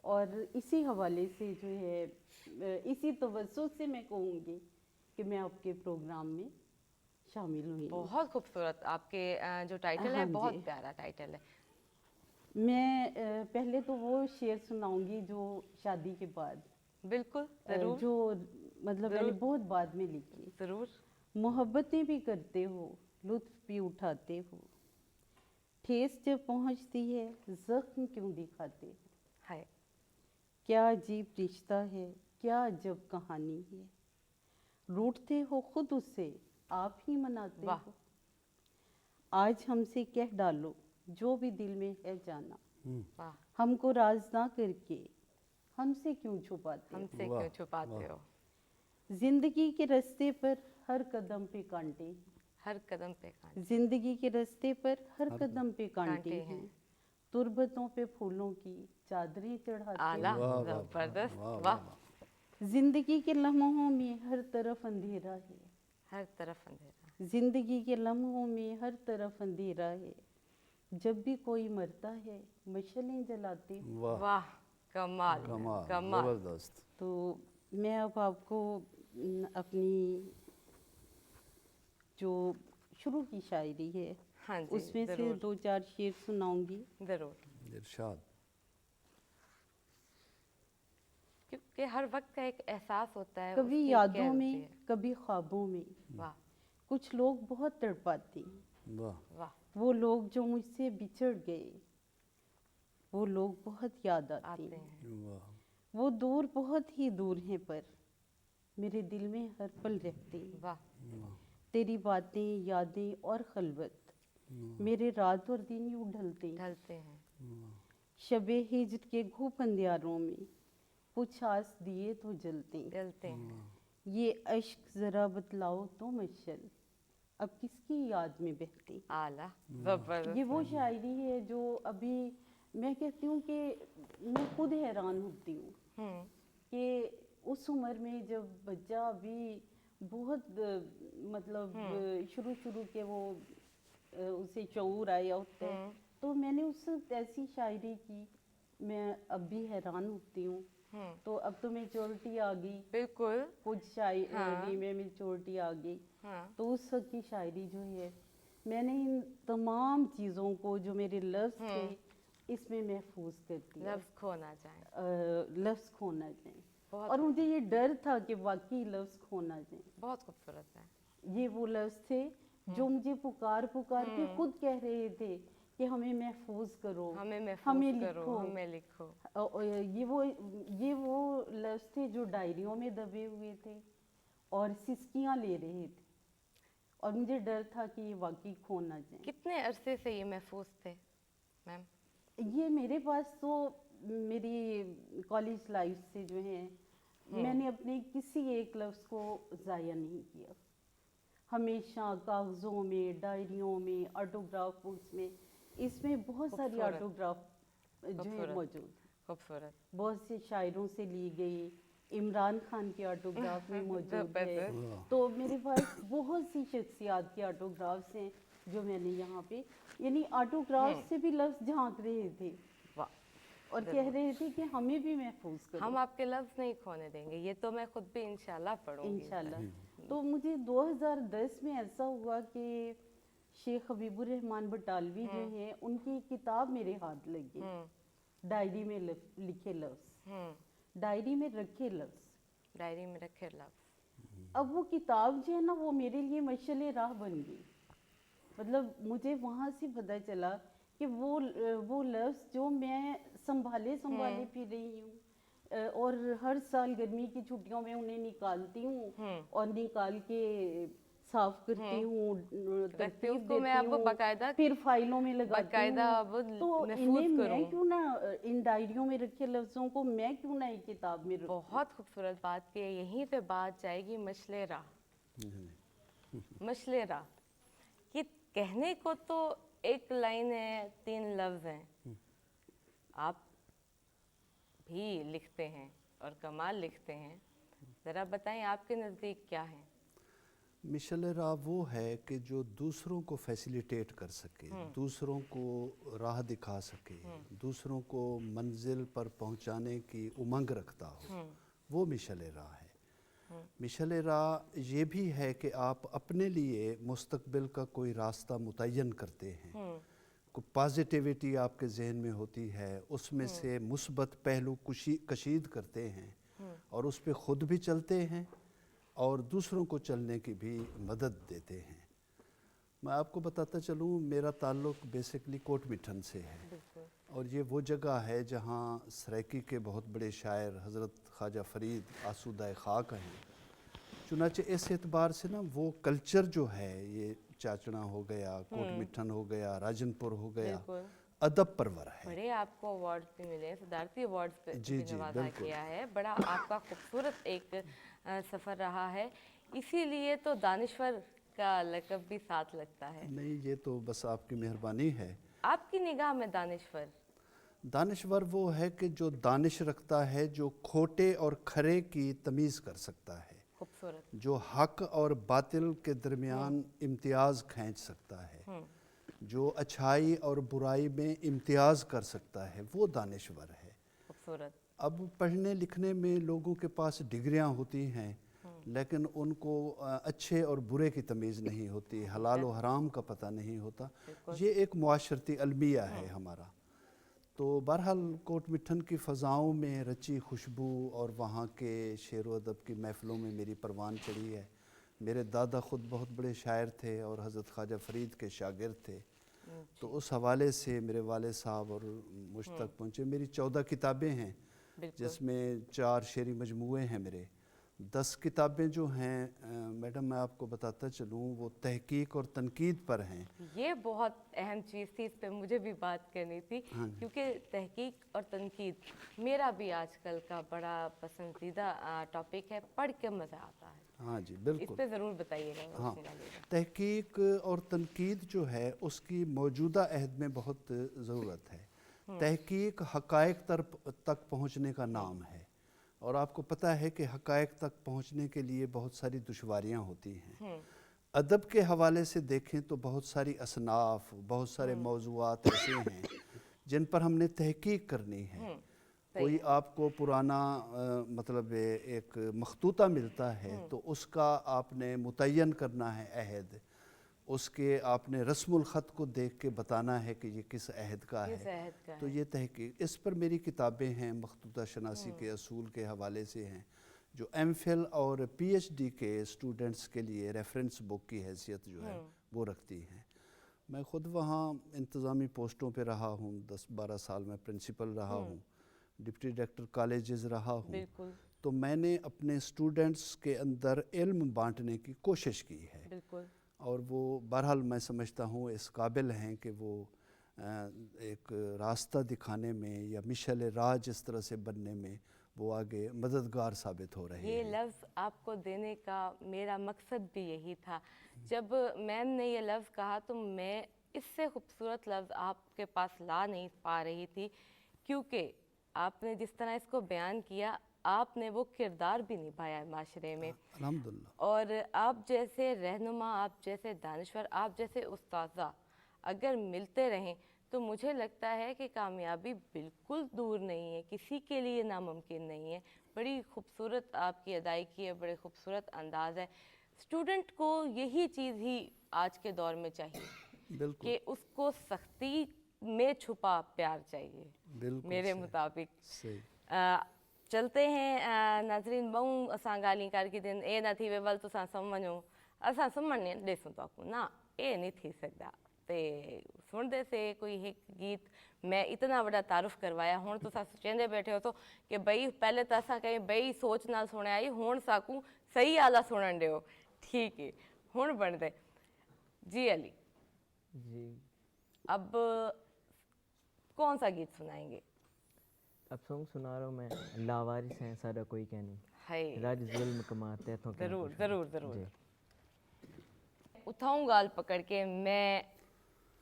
S3: اور اسی حوالے سے جو ہے, اسی توسط سے میں کہوں گی کہ میں آپ کے پروگرام میں شامل ہوئی.
S1: بہت خوبصورت آپ کے جو ٹائٹل ہے, بہت پیارا ٹائٹل ہے.
S3: میں پہلے تو وہ شعر سناؤں گی جو شادی کے بعد,
S1: بالکل ضرور,
S3: جو مطلب میں نے بہت بعد میں لکھی.
S1: ضرور.
S3: محبتیں بھی کرتے ہو, لطف بھی اٹھاتے ہو, ٹھیس جب پہنچتی ہے زخم کیوں دکھاتے ہو,
S1: ہے
S3: کیا عجیب رشتہ ہے, کیا عجب کہانی ہے, روٹھتے ہو خود اس سے آپ ہی مناتے ہو, آج ہم سے کہہ ڈالو جو بھی دل میں ہے جانا, ہم کو راز نہ کر کے ہم سے کیوں چھپاتے ہو, زندگی کے رستے پر ہر قدم پہ کانٹے ہیں,
S1: ہر قدم پہ
S3: زندگی کے رستے پر ہر قدم پہ کانٹے ہیں, تربتوں پہ پھولوں کی چادریں چڑھاتے ہو,
S1: زبردست. واہ.
S3: زندگی کے لمحوں میں ہر طرف اندھیرا ہے,
S1: ہر طرف اندھیرا,
S3: زندگی کے لمحوں میں ہر طرف اندھیرا ہے, جب بھی کوئی مرتا ہے مشعلیں جلاتے ہو.
S1: واہ, کمال کمال.
S4: زبردست.
S3: تو میں اب آپ کو اپنی جو شروع کی شاعری ہے اس میں سے 2-4 شعر سناؤں گی.
S1: ضرور.
S4: ارشاد.
S1: کیونکہ ہر وقت کا ایک احساس ہوتا ہے,
S3: کبھی یادوں میں کبھی خوابوں میں, کچھ لوگ بہت تڑپاتے ہیں, وہ لوگ جو مجھ سے بچھڑ گئے, وہ لوگ بہت یاد آتے ہیں, وہ دور بہت ہی دور ہیں پر میرے دل میں ہر پل رہتے ہیں, تیری باتیں یادیں اور خلوت میرے رات اور دن یوں ڈھلتے ہیں, شب ہجر کے گھوپ اندھیاروں میں کچھ آس دیے تو جلتے ہیں, یہ اشک ذرا بتلاؤ تو مشعل اب کس کی یاد میں بہتے ہیں.
S1: اعلیٰ, زبردست.
S3: یہ وہ شاعری ہے جو ابھی मैं कहती हूँ कि मैं खुद हैरान होती हूँ कि उस उम्र में जब बच्चा अभी बहुत मतलब शुरू के वो उसे शऊर आया होता है, तो मैंने उस वक्त ऐसी शायरी की, मैं अब भी हैरान होती हूँ। तो अब तो मेच्योरिटी आ गई,
S1: बिल्कुल।
S3: कुछ शायरी में मेच्योरिटी आ गई। तो उस वक्त की शायरी जो है, मैंने इन तमाम चीज़ों को जो मेरे लफ्ज़ थे इसमें महफूज कर दिया।
S1: लफ्ज़ खो ना जाए।
S3: लफ्ज़ खो ना जाए,
S1: बहुत
S3: और मुझे ये डर था कि वाकई लफ्ज़ खो ना जाए।
S1: बहुत खूबसूरत है।
S3: ये वो लफ्ज़ थे जो मुझे पुकार पुकार के खुद कह रहे थे कि हमें महफूज करो,
S1: हमें महफूज
S3: हमें
S1: करो,
S3: लिखो।
S1: हमें लिखो।
S3: ये वो लफ्ज़ थे जो डायरियों में दबे हुए थे और सिसकियाँ ले रहे थे, और मुझे डर था कि ये वाकई खो ना जाए।
S1: कितने अरसे से ये महफूज थे मैम?
S3: ये मेरे पास तो मेरी कॉलेज लाइफ से जो है, मैंने अपने किसी एक लफ्ज़ को ज़ाया नहीं किया। हमेशा कागज़ों में, डायरियों में, ऑटोग्राफ बुक्स में, इसमें बहुत सारी
S1: खूबसूरत।
S3: ऑटोग्राफ जो है
S1: खूबसूरत।
S3: मौजूद है।
S1: खूबसूरत।
S3: बहुत से शायरों से ली गई, इमरान खान के ऑटोग्राफ में मौजूद है।
S1: ज़बरदस्त।
S3: तो मेरे पास बहुत सी शख्सियात के ऑटोग्राफ्स हैं जो मैंने यहाँ पे, यानी ऑटोग्राफ से भी लफ्ज़ झांक रहे थे
S1: वाह।
S3: और कह रहे थे कि हमें भी महफूज करो।
S1: हम आपके लफ्ज़ नहीं खोने देंगे, ये तो मैं खुद भी इंशाल्लाह पढ़ूंगी।
S3: इंशाल्लाह। तो मुझे 2010 में ऐसा हुआ कि शेख हबीबुर रहमान बटालवी जो हैं, उनकी किताब मेरे हाथ लगी, डायरी में लिखे लफ्ज़, डायरी में रखे लफ्ज़।
S1: डायरी में रखे लफ्ज़।
S3: अब वो किताब जो है ना, वो मेरे लिए मशअले राह बन गई। मतलब मुझे वहाँ से पता चला कि वो लफ्ज़ जो मैं संभाले फिर रही हूँ, और हर साल गर्मी की छुट्टियों में उन्हें निकालती हूँ और निकाल के साफ करती हूँ, तरतीब
S1: उसको मैं
S3: देती
S1: अब
S3: हूँ,
S1: बाकायदा
S3: फिर फाइलों में लगाती
S1: बाकायदा
S3: हूँ।
S1: अब
S3: तो
S1: महफूज
S3: इन्हें मैं
S1: करूँ।
S3: क्यों ना, इन डायरियों में रखे लफ्ज़ों को मैं क्यों ना एक किताब में रखूँ।
S1: बहुत खूबसूरत बात की है। यहीं पे बात जाएगी मशले राह। मशले राह कि कहने को तो एक लाइन है, 3 लफ्ज़ हैं। आप भी लिखते हैं और कमाल लिखते हैं, ज़रा बताएं आपके नज़दीक क्या है?
S4: मिशल राह वो है कि जो दूसरों को फैसिलिटेट कर सके, दूसरों को राह दिखा सके, दूसरों को मंजिल पर पहुंचाने की उमंग रखता हो, वो मिशल राह है। मिशल राह ये भी है कि आप अपने लिए मुस्तकबिल का कोई रास्ता मुतय्यन करते हैं, कोई पॉजिटिविटी आपके जहन में होती है, उसमें से मुस्बत पहलू कशीद करते हैं और उस पर ख़ुद भी चलते हैं और दूसरों को चलने की भी मदद देते हैं। मैं आपको बताता चलूँ, मेरा ताल्लुक़ बेसिकली कोट मिठन से है, और ये वो जगह है जहाँ सराइकी के बहुत बड़े शायर हज़रत ख्वाजा फरीद आसूदा खाक हैं। चुनाचे इस एतबार से ना वो कल्चर जो है, ये चाचना हो गया, कोट मिठन हो गया, राजनपुर हो गया, अदब परवर है।
S1: बड़े आपको अवार्ड्स भी मिले हैं, सदारती अवार्ड्स पे
S4: जी,
S1: भी
S4: जी,
S1: नवाजा
S4: बिल्कुल।
S1: किया है। बड़ा आपका खूबसूरत एक सफ़र रहा है, इसीलिए तो दानिश्वर का लक़ब भी साथ लगता है।
S4: नहीं, ये तो बस आपकी मेहरबानी है।
S1: आपकी निगाह में दानिश्वर?
S4: दानिश्वर वो है कि जो दानिश रखता है, जो खोटे और खरे की तमीज़ कर सकता है,
S1: खूबसूरत।
S4: जो हक और बातिल के दरमियान इम्तियाज़ खींच सकता है, जो अच्छाई और बुराई में इम्तियाज़ कर सकता है, वो दानिश्वर है।
S1: खूबसूरत।
S4: अब पढ़ने लिखने में लोगों के पास डिग्रियां होती हैं, लेकिन उनको अच्छे और बुरे की तमीज़ नहीं होती, हलाल और हराम का पता नहीं होता। ये एक मुआशरती अलमिया है हमारा। तो बहरहाल कोट मिठन की फ़ज़ाओं में रची खुशबू और वहाँ के शेर व अदब की महफ़िलों में मेरी परवान चढ़ी है। मेरे दादा ख़ुद बहुत बड़े शायर थे और हज़रत ख्वाजा फरीद के शागिर्द थे, तो उस हवाले से मेरे वाले साहब और मुझ तक पहुँचे। मेरी 14 किताबें हैं, जिसमें 4 शेरी मजमूए हैं मेरे। 10 किताबें जो हैं मैडम, मैं आपको बताता चलूँ, वो तहकीक और तनकीद पर हैं।
S1: ये बहुत अहम चीज़ थी, इस पे मुझे भी बात करनी थी, क्योंकि तहकीक और तनकीद मेरा भी आजकल का बड़ा पसंदीदा टॉपिक है, पढ़ के मज़ा आता है।
S4: हाँ जी,
S1: इस
S4: बिल्कुल।
S1: पे ज़रूर बताइएगा।
S4: हाँ, तहकीक और तनकीद जो है उसकी मौजूदा अहद में बहुत ज़रूरत है। तहकीक हक़ाइक़ तक पहुँचने का नाम है, और आपको पता है कि हक़ाइक़ तक पहुँचने के लिए बहुत सारी दुश्वारियाँ होती हैं। अदब के हवाले से देखें तो बहुत सारी असनाफ़, बहुत सारे मौज़ूआत ऐसे हैं जिन पर हमने तहकीक करनी है। कोई आपको पुराना मतलब एक मखतूता मिलता है तो उसका आपने मुतय्यन करना है अहद, उसके आपने रस्मुल ख़त को देख के बताना है कि ये किस अहद का है। तो ये तहकीक, इस पर मेरी किताबें हैं, मखतूता शनासी के असूल के हवाले से हैं, जो एमफिल और पीएचडी के स्टूडेंट्स के लिए रेफरेंस बुक की हैसियत जो है वो रखती हैं। मैं ख़ुद वहाँ इंतज़ामी पोस्टों पे रहा हूँ, 10-12 साल में प्रिंसिपल रहा हूँ, डिप्टी डायरेक्टर कॉलेजेस रहा हूँ। तो मैंने अपने स्टूडेंट्स के अंदर इल्म बांटने की कोशिश की है, और वो बहरहाल मैं समझता हूँ इस काबिल हैं कि वो एक रास्ता दिखाने में या मिशल राज इस तरह से बनने में वो आगे मददगार साबित हो रहे हैं।
S1: ये लफ्ज़ आपको देने का मेरा मकसद भी यही था। जब मैम ने ये लफ्ज़ कहा तो मैं इससे खूबसूरत लफ्ज़ आपके पास ला नहीं पा रही थी, क्योंकि आपने जिस तरह इसको बयान किया, आपने वो किरदार भी निभाया है माशरे में।
S4: अल्हम्दुलिल्लाह।
S1: और आप जैसे रहनुमा, आप जैसे दानिश्वर, आप जैसे उस्ताज़ा अगर मिलते रहें तो मुझे लगता है कि कामयाबी बिल्कुल दूर नहीं है, किसी के लिए नामुमकिन नहीं है। बड़ी खूबसूरत आपकी अदायगी है, बड़े खूबसूरत अंदाज़ है। स्टूडेंट को यही चीज़ ही आज के दौर में चाहिए कि उसको सख्ती में छुपा प्यार चाहिए, मेरे मुताबिक। चलते हैं नाज़रीन, बहु असां ॻाल्हियूं करके दिन ए न थी वेवल तुसां सम्झो असां सुम्हण ॾिसूं था ना, ये नहीं थी सकता। ते सुनते से कोई एक गीत मैं इतना बड़ा तारुफ करवाया, हुण तुसां सोचेंदे बैठे हो तो कि भाई पहले तो असां कहीं बई सोच नाल सुणिया आई, हुण साकू सही आला सुनन दियो। ठीक है, हुण बनदे जी अली
S5: जी।
S1: अब कौन सा गीत सुनाएंगे?
S5: अब सॉन्ग सुना रहा हूँ मैं, लावारिस हैं सारा कोई क्या नहीं,
S1: हाय
S5: राज जुल्म कमाते हैं तो क्या
S1: ज़रूर
S5: कुछ
S1: ज़रूर
S5: नहीं।
S1: ज़रूर
S5: जी।
S1: उठाऊं गाल पकड़ के मैं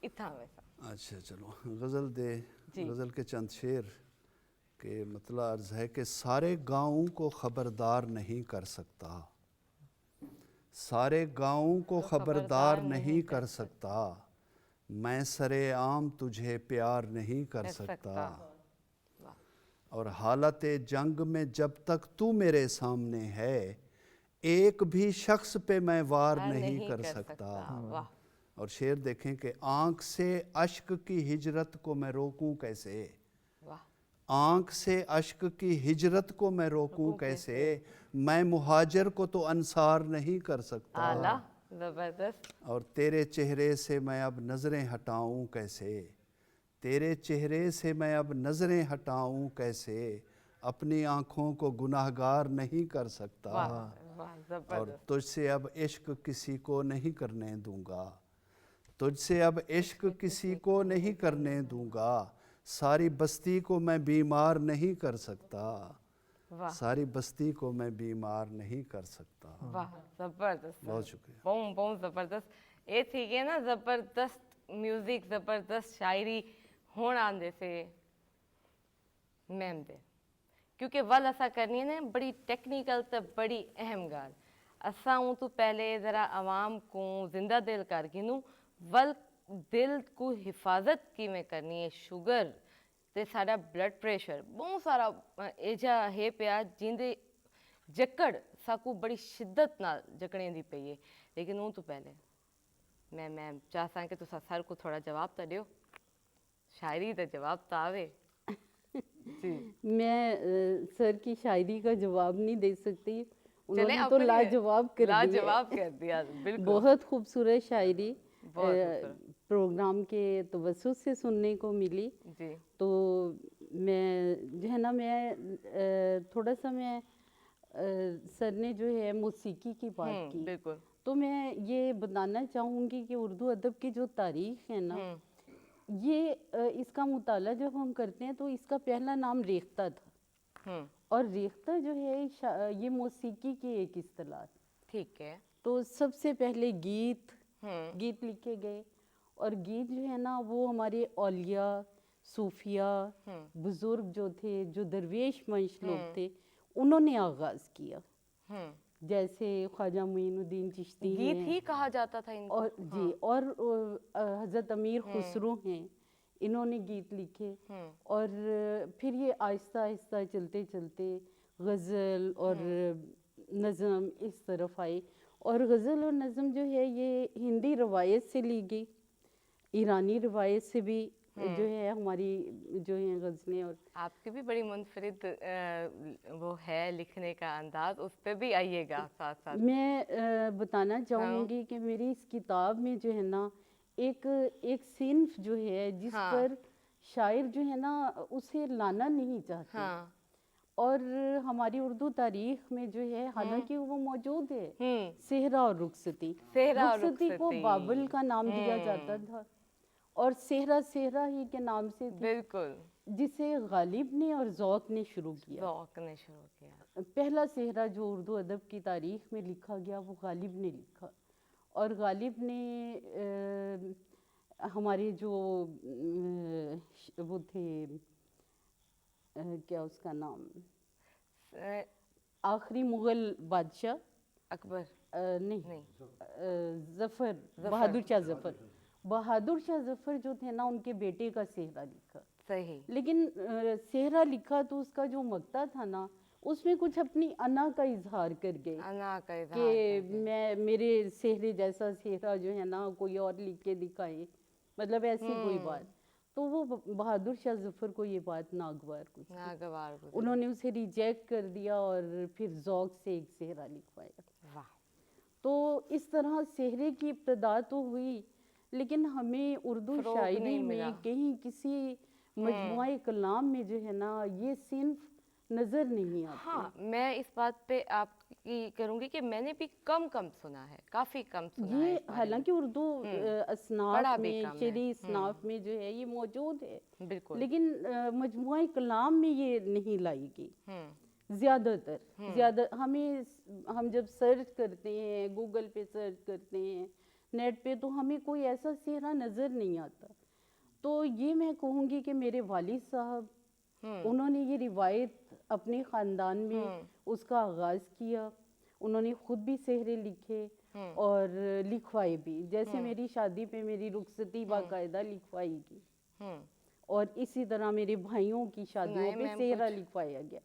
S1: इतना वैसा।
S4: अच्छा चलो, गज़ल दे, गज़ल के चंद शेर के मतलब अर्ज़ है कि सारे गाँव को ख़बरदार नहीं कर सकता, सारे गाँव को ख़बरदार नहीं कर सकता, मैं सरेआम तुझे प्यार नहीं कर सकता, और हालत जंग में जब तक तू मेरे सामने है, एक भी शख्स पे मैं वार नहीं कर सकता। और शेर देखें कि आँख से अश्क की हिजरत को मैं रोकूं कैसे, आँख से अश्क की हिजरत को मैं रोकूं कैसे, मैं मुहाजिर को तो अंसार नहीं कर सकता।
S1: आला, ज़बरदस्त।
S4: और तेरे चेहरे से मैं अब नज़रें हटाऊं कैसे, तेरे चेहरे से मैं अब नज़रें हटाऊं कैसे, अपनी आँखों को गुनाहगार नहीं कर सकता, और तुझसे अब इश्क किसी को नहीं करने दूंगा, तुझसे अब इश्क किसी को नहीं करने दूंगा, सारी बस्ती को मैं बीमार नहीं कर सकता, सारी बस्ती को मैं बीमार नहीं कर सकता।
S1: वाह, ज़बरदस्त।
S4: बहुत शुक्रिया।
S1: बहुत बहुत ज़बरदस्त। ये थी कि ना ज़बरदस्त म्यूज़िक, ज़बरदस्त शायरी होण आंदे से मैम दे, क्योंकि वल असा करनी है ना बड़ी टेक्निकल तो बड़ी अहम गाल। असा हूँ तो पहले ज़रा आवाम को जिंदा दिल कर गिनूँ, वल दिल को हिफाजत किवें करनी है, शुगर ते साडा ब्लड प्रेशर बहुत सारा एजा है पिया जिंदे जकड़ साकू बड़ी शिद्दत नाल जकड़े दी पई है। लेकिन हूँ तो पहले मैं चाहता कि तुसा सर को थोड़ा जवाब तो दियो, शायरी का जवाब तो आवे। जी
S3: मैं सर की शायरी का जवाब नहीं दे सकती,
S1: चले
S3: उन्होंने तो
S1: अपनी
S3: लाजवाब कर दिया,
S1: लाजवाब कर दिया, बिल्कुल
S3: बहुत खूबसूरत शायरी
S1: बहुत खूबसूरत।
S3: प्रोग्राम के तवज्जुह से सुनने को मिली।
S1: जी
S3: तो मैं जो है ना, मैं थोड़ा सा मैं सर ने जो है मौसीकी की बात की,
S1: बिल्कुल।
S3: तो मैं ये बताना चाहूँगी कि उर्दू अदब की जो तारीख़ है ना, ये इसका मुताला जब हम करते हैं तो इसका पहला नाम रेख्ता था, और रेख्ता जो है ये मौसीकी की एक इस्तिलाह।
S1: ठीक है।
S3: तो सबसे पहले गीत लिखे गए, और गीत जो है ना वो हमारे औलिया सूफिया बुजुर्ग जो थे, जो दरवेश वंश लोग थे, उन्होंने आगाज़ किया। जैसे ख्वाजा मुइनुद्दीन चिश्ती
S1: गीत
S3: हैं
S1: ही कहा जाता था इनको।
S3: और जी, और हज़रत अमीर खुसरो हैं, इन्होंने गीत लिखे। और फिर ये आहिस्ता आहिस्ता चलते चलते गज़ल और नज़म इस तरफ आए। और गज़ल और नज़म जो है ये हिंदी रवायत से ली गई, ईरानी रवायत से भी जो है हमारी जो है गज़लें। और
S1: आपकी भी बड़ी मुनफरिद वो है लिखने का अंदाज, उस पे भी आइएगा साथ साथ।
S3: मैं बताना चाहूँगी कि मेरी इस किताब में जो है ना एक एक सिन्फ जो है जिस पर शायर जो है ना उसे लाना नहीं चाहते। और हमारी उर्दू तारीख में जो है हालांकि वो मौजूद है, सेहरा और रुखसती।
S1: सेहरा और
S3: रुखसती को
S1: रुखसती।
S3: बाबल का नाम दिया जाता था और सेहरा सेहरा ही के नाम से थी,
S1: बिल्कुल,
S3: जिसे गालिब ने और ज़ौक़ ने शुरू किया।
S1: ज़ौक़ ने शुरू किया।
S3: पहला सेहरा जो उर्दू अदब की तारीख में लिखा गया वो गालिब ने लिखा। और गालिब ने हमारे जो वो थे क्या उसका नाम, आखिरी मुग़ल बादशाह
S1: अकबर
S3: नहीं, ज़फ़र, बहादुर शाह ज़फ़र, बहादुर शाह ज़फ़र जो थे ना उनके बेटे का सेहरा लिखा।
S1: सही।
S3: लेकिन सेहरा लिखा तो उसका जो मक्ता था ना उसमें कुछ अपनी अना का इजहार कर गए
S1: अना का इजहार
S3: कि मैं मेरे सेहरे जैसा सेहरा जो है ना कोई और लिख के दिखाए, मतलब ऐसी कोई बात। तो वो बहादुर शाह ज़फ़र को ये बात नागवार गुजरी,
S1: नागवार गुजरी।
S3: उन्होंने उसे रिजेक्ट कर दिया और फिर ज़ौक़ से एक सेहरा लिखवाया।
S1: वाह।
S3: तो इस तरह सेहरे की इब्तिदा तो हुई, लेकिन हमें उर्दू
S1: फ़रोग़
S3: शायरी
S1: नहीं
S3: में
S1: मिला।
S3: कहीं किसी मजमुआ कलाम में जो है ना ये सिन्फ नज़र नहीं आता।
S1: हाँ, मैं इस बात पे आपकी करूँगी कि मैंने भी कम सुना है, काफ़ी कम सुना है
S3: ये
S1: इस बारे में।
S3: हालांकि उर्दू
S1: पढ़ा
S3: असनाफ
S1: भी
S3: में,
S1: कम है।
S3: शेरी असनाफ में जो है ये मौजूद है,
S1: बिल्कुल।
S3: लेकिन मजमुआ कलाम में ये नहीं लाई गई। ज़्यादातर ज़्यादा हम जब सर्च करते हैं, गूगल पे सर्च करते हैं, नेट पे, तो हमें कोई ऐसा सेहरा नज़र नहीं आता। तो ये मैं कहूँगी कि मेरे वालिद साहब उन्होंने ये रिवायत अपने ख़ानदान में उसका आगाज़ किया। उन्होंने ख़ुद भी सेहरे लिखे और लिखवाए भी। जैसे मेरी शादी पे मेरी रुखसती बाकायदा लिखवाई गई और इसी तरह मेरे भाइयों की शादियों पे सेहरा लिखवाया गया।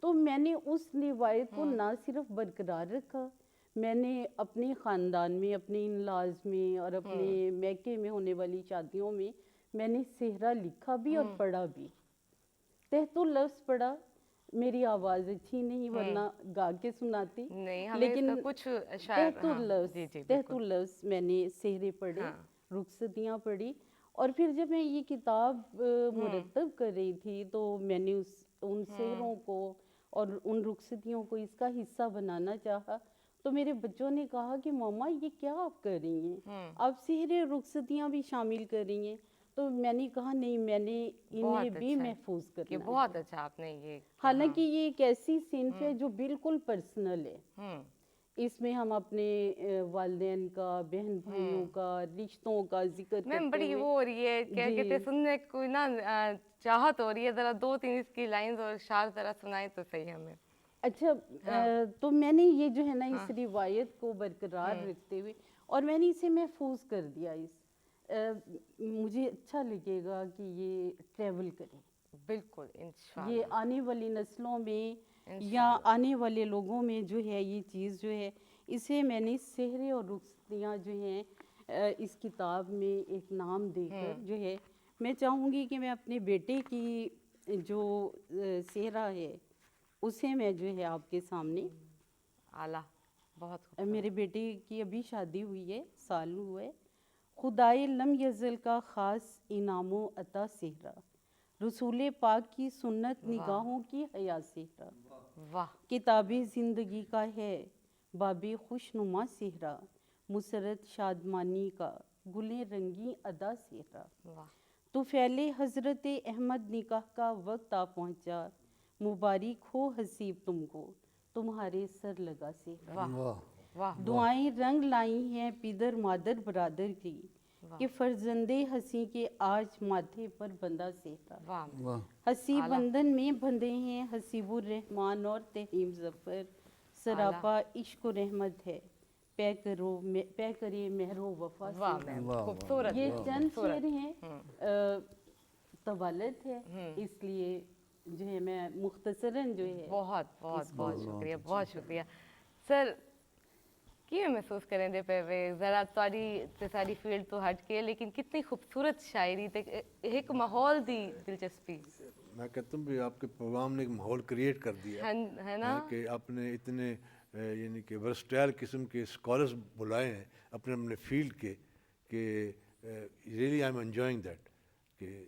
S3: तो मैंने उस रिवायत को ना सिर्फ बरकरार रखा, मैंने अपने ख़ानदान में, अपने इन-लॉज़ में और अपने मैके में होने वाली शादियों में मैंने सेहरा लिखा भी और पढ़ा भी। तहतुल लफ्ज़ पढ़ा, मेरी आवाज़ अच्छी नहीं वरना गा के सुनाती,
S1: नहीं, हमें
S3: लेकिन
S1: इसका कुछ शायद
S3: तहतुल लफ्ज़ मैंने सेहरे पढ़े, रुखसतियाँ पढ़ी। और फिर जब मैं ये किताब मुरतब कर रही थी तो मैंने उन सेहरों को और उन रुखसतियों को इसका हिस्सा बनाना चाहा। तो मेरे बच्चों ने कहा कि मम्मा ये क्या आप कर रही हैं, आप सेहरे रुखसतियाँ भी शामिल कर रही हैं। तो मैंने कहा नहीं, मैंने इन्हें भी महफूज करना है।
S1: बहुत अच्छा आपने ये।
S3: हालांकि ये एक ऐसी सिन्फ है जो बिल्कुल पर्सनल है। इसमें हम अपने वालिदैन का, बहन भाइयों का, रिश्तों का जिक्र करते हैं।
S1: बड़ी वो हो रही है, क्या कहते हैं, सुनने को ना चाहत हो रही है, ज़रा 2-3 इसकी लाइंस और शार ज़रा सुनाए तो सही हमें।
S3: अच्छा, तो मैंने ये जो है ना इस रिवायत को बरकरार रखते हुए और मैंने इसे महफूज कर दिया। मुझे अच्छा लगेगा कि ये ट्रैवल करे,
S1: बिल्कुल, इंशाल्लाह।
S3: ये आने वाली नस्लों में या आने वाले लोगों में जो है ये चीज़ जो है, इसे मैंने सेहरे और रुखसतियाँ जो हैं इस किताब में एक नाम देकर जो है, मैं चाहूँगी कि मैं अपने बेटे की जो सेहरा है उसे मैं जो है आपके सामने।
S1: आला, बहुत
S3: मेरे बेटे की अभी शादी हुई है, साल हुआ है। खुदाए लम यज़ल का ख़ास इनामो अता सेहरा, रसूल पाक की सुन्नत निगाहों की हया सेहरा,
S1: वाह,
S3: किताबे ज़िंदगी का है बाबे खुशनुमा सेहरा, मुसरत शादमानी का गुले रंगी अदा सेहरा।
S1: वाह।
S3: तो फैले हज़रत अहमद निकाह का वक्त आ पहुँचा, मुबारक हो हसीब तुमको तुम्हारे सर लगा सेहरा।
S1: वाह, वाह।
S3: दुआएं रंग लाई हैं पिदर मादर बरादर की, کہ فرزندے ہنسی کے آج ماتھے پر بندہ سہرا.
S1: واہ
S4: واہ.
S3: ہنسی بندھن میں بندھے ہیں حسیب الرحمان اور تحریم ظفر. سراپا عشق و رحمت ہے پے کرے مہر و وفا
S1: واہ
S3: سے.
S1: میم
S4: واہ،
S1: خوبصورت.
S3: یہ چند شعر ہیں. طوالت ہے اس لیے جو ہے میں مختصراً جو ہے
S1: بہت بہت بہت شکریہ بہت شکریہ سر. کیوں محسوس کریں دے پہ ذرا ساری فیلڈ تو ہٹ کے لیکن کتنی خوبصورت شاعری تے ایک ماحول دی دلچسپی
S2: میں کہتا ہوں بھی آپ کے پروگرام نے ایک ماحول کریٹ کر دیا
S1: ہے نا.
S2: کہ آپ نے اتنے یعنی کہ ورسٹائل قسم کے اسکالرز بلائے ہیں اپنے اپنے فیلڈ کے کہ really I am enjoying that. کہ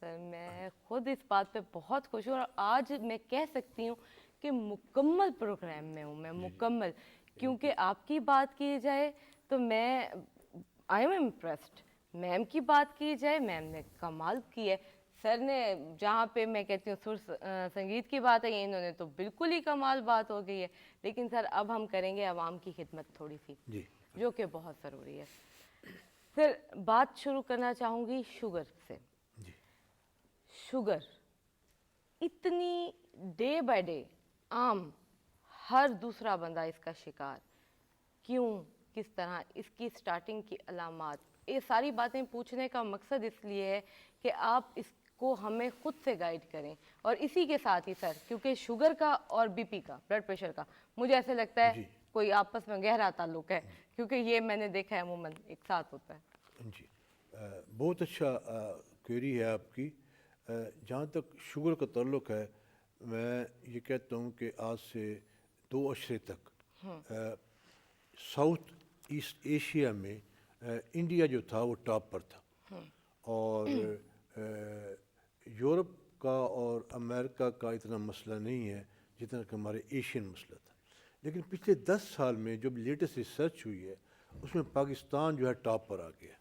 S1: سر میں خود اس بات پہ بہت خوش ہوں اور آج میں کہہ سکتی ہوں کہ مکمل پروگرام میں ہوں میں مکمل. کیونکہ آپ کی بات کی جائے تو میں آئی ایم امپریسڈ. میم کی بات کی جائے میم نے کمال کی ہے. سر نے جہاں پہ میں کہتی ہوں سر سنگیت کی بات ہے انہوں نے تو بالکل ہی کمال بات ہو گئی ہے. لیکن سر اب ہم کریں گے عوام کی خدمت تھوڑی سی
S2: جی
S1: جو کہ بہت ضروری ہے. سر بات شروع کرنا چاہوں گی شوگر سے.
S2: جی
S1: شوگر اتنی ڈے بائی ڈے عام ہر دوسرا بندہ اس کا شکار. کیوں کس طرح اس کی سٹارٹنگ کی علامات یہ ساری باتیں پوچھنے کا مقصد اس لیے ہے کہ آپ اس کو ہمیں خود سے گائیڈ کریں. اور اسی کے ساتھ ہی سر کیونکہ شوگر کا اور بی پی کا بلڈ پریشر کا مجھے ایسے لگتا ہے کوئی آپس میں گہرا تعلق ہے کیونکہ یہ میں نے دیکھا ہے عموماً ایک ساتھ ہوتا ہے.
S2: جی بہت اچھا کوئری ہے آپ کی. جہاں تک شوگر کا تعلق ہے میں یہ کہتا ہوں کہ آج سے 2 عشرے تک ساؤتھ ایسٹ ایشیا میں انڈیا جو تھا وہ ٹاپ پر تھا اور یورپ کا اور امریکہ کا اتنا مسئلہ نہیں ہے جتنا کہ ہمارے ایشین مسئلہ تھا. لیکن پچھلے 10 سال میں جو لیٹسٹ ریسرچ ہوئی ہے اس میں پاکستان جو ہے ٹاپ پر آ گیا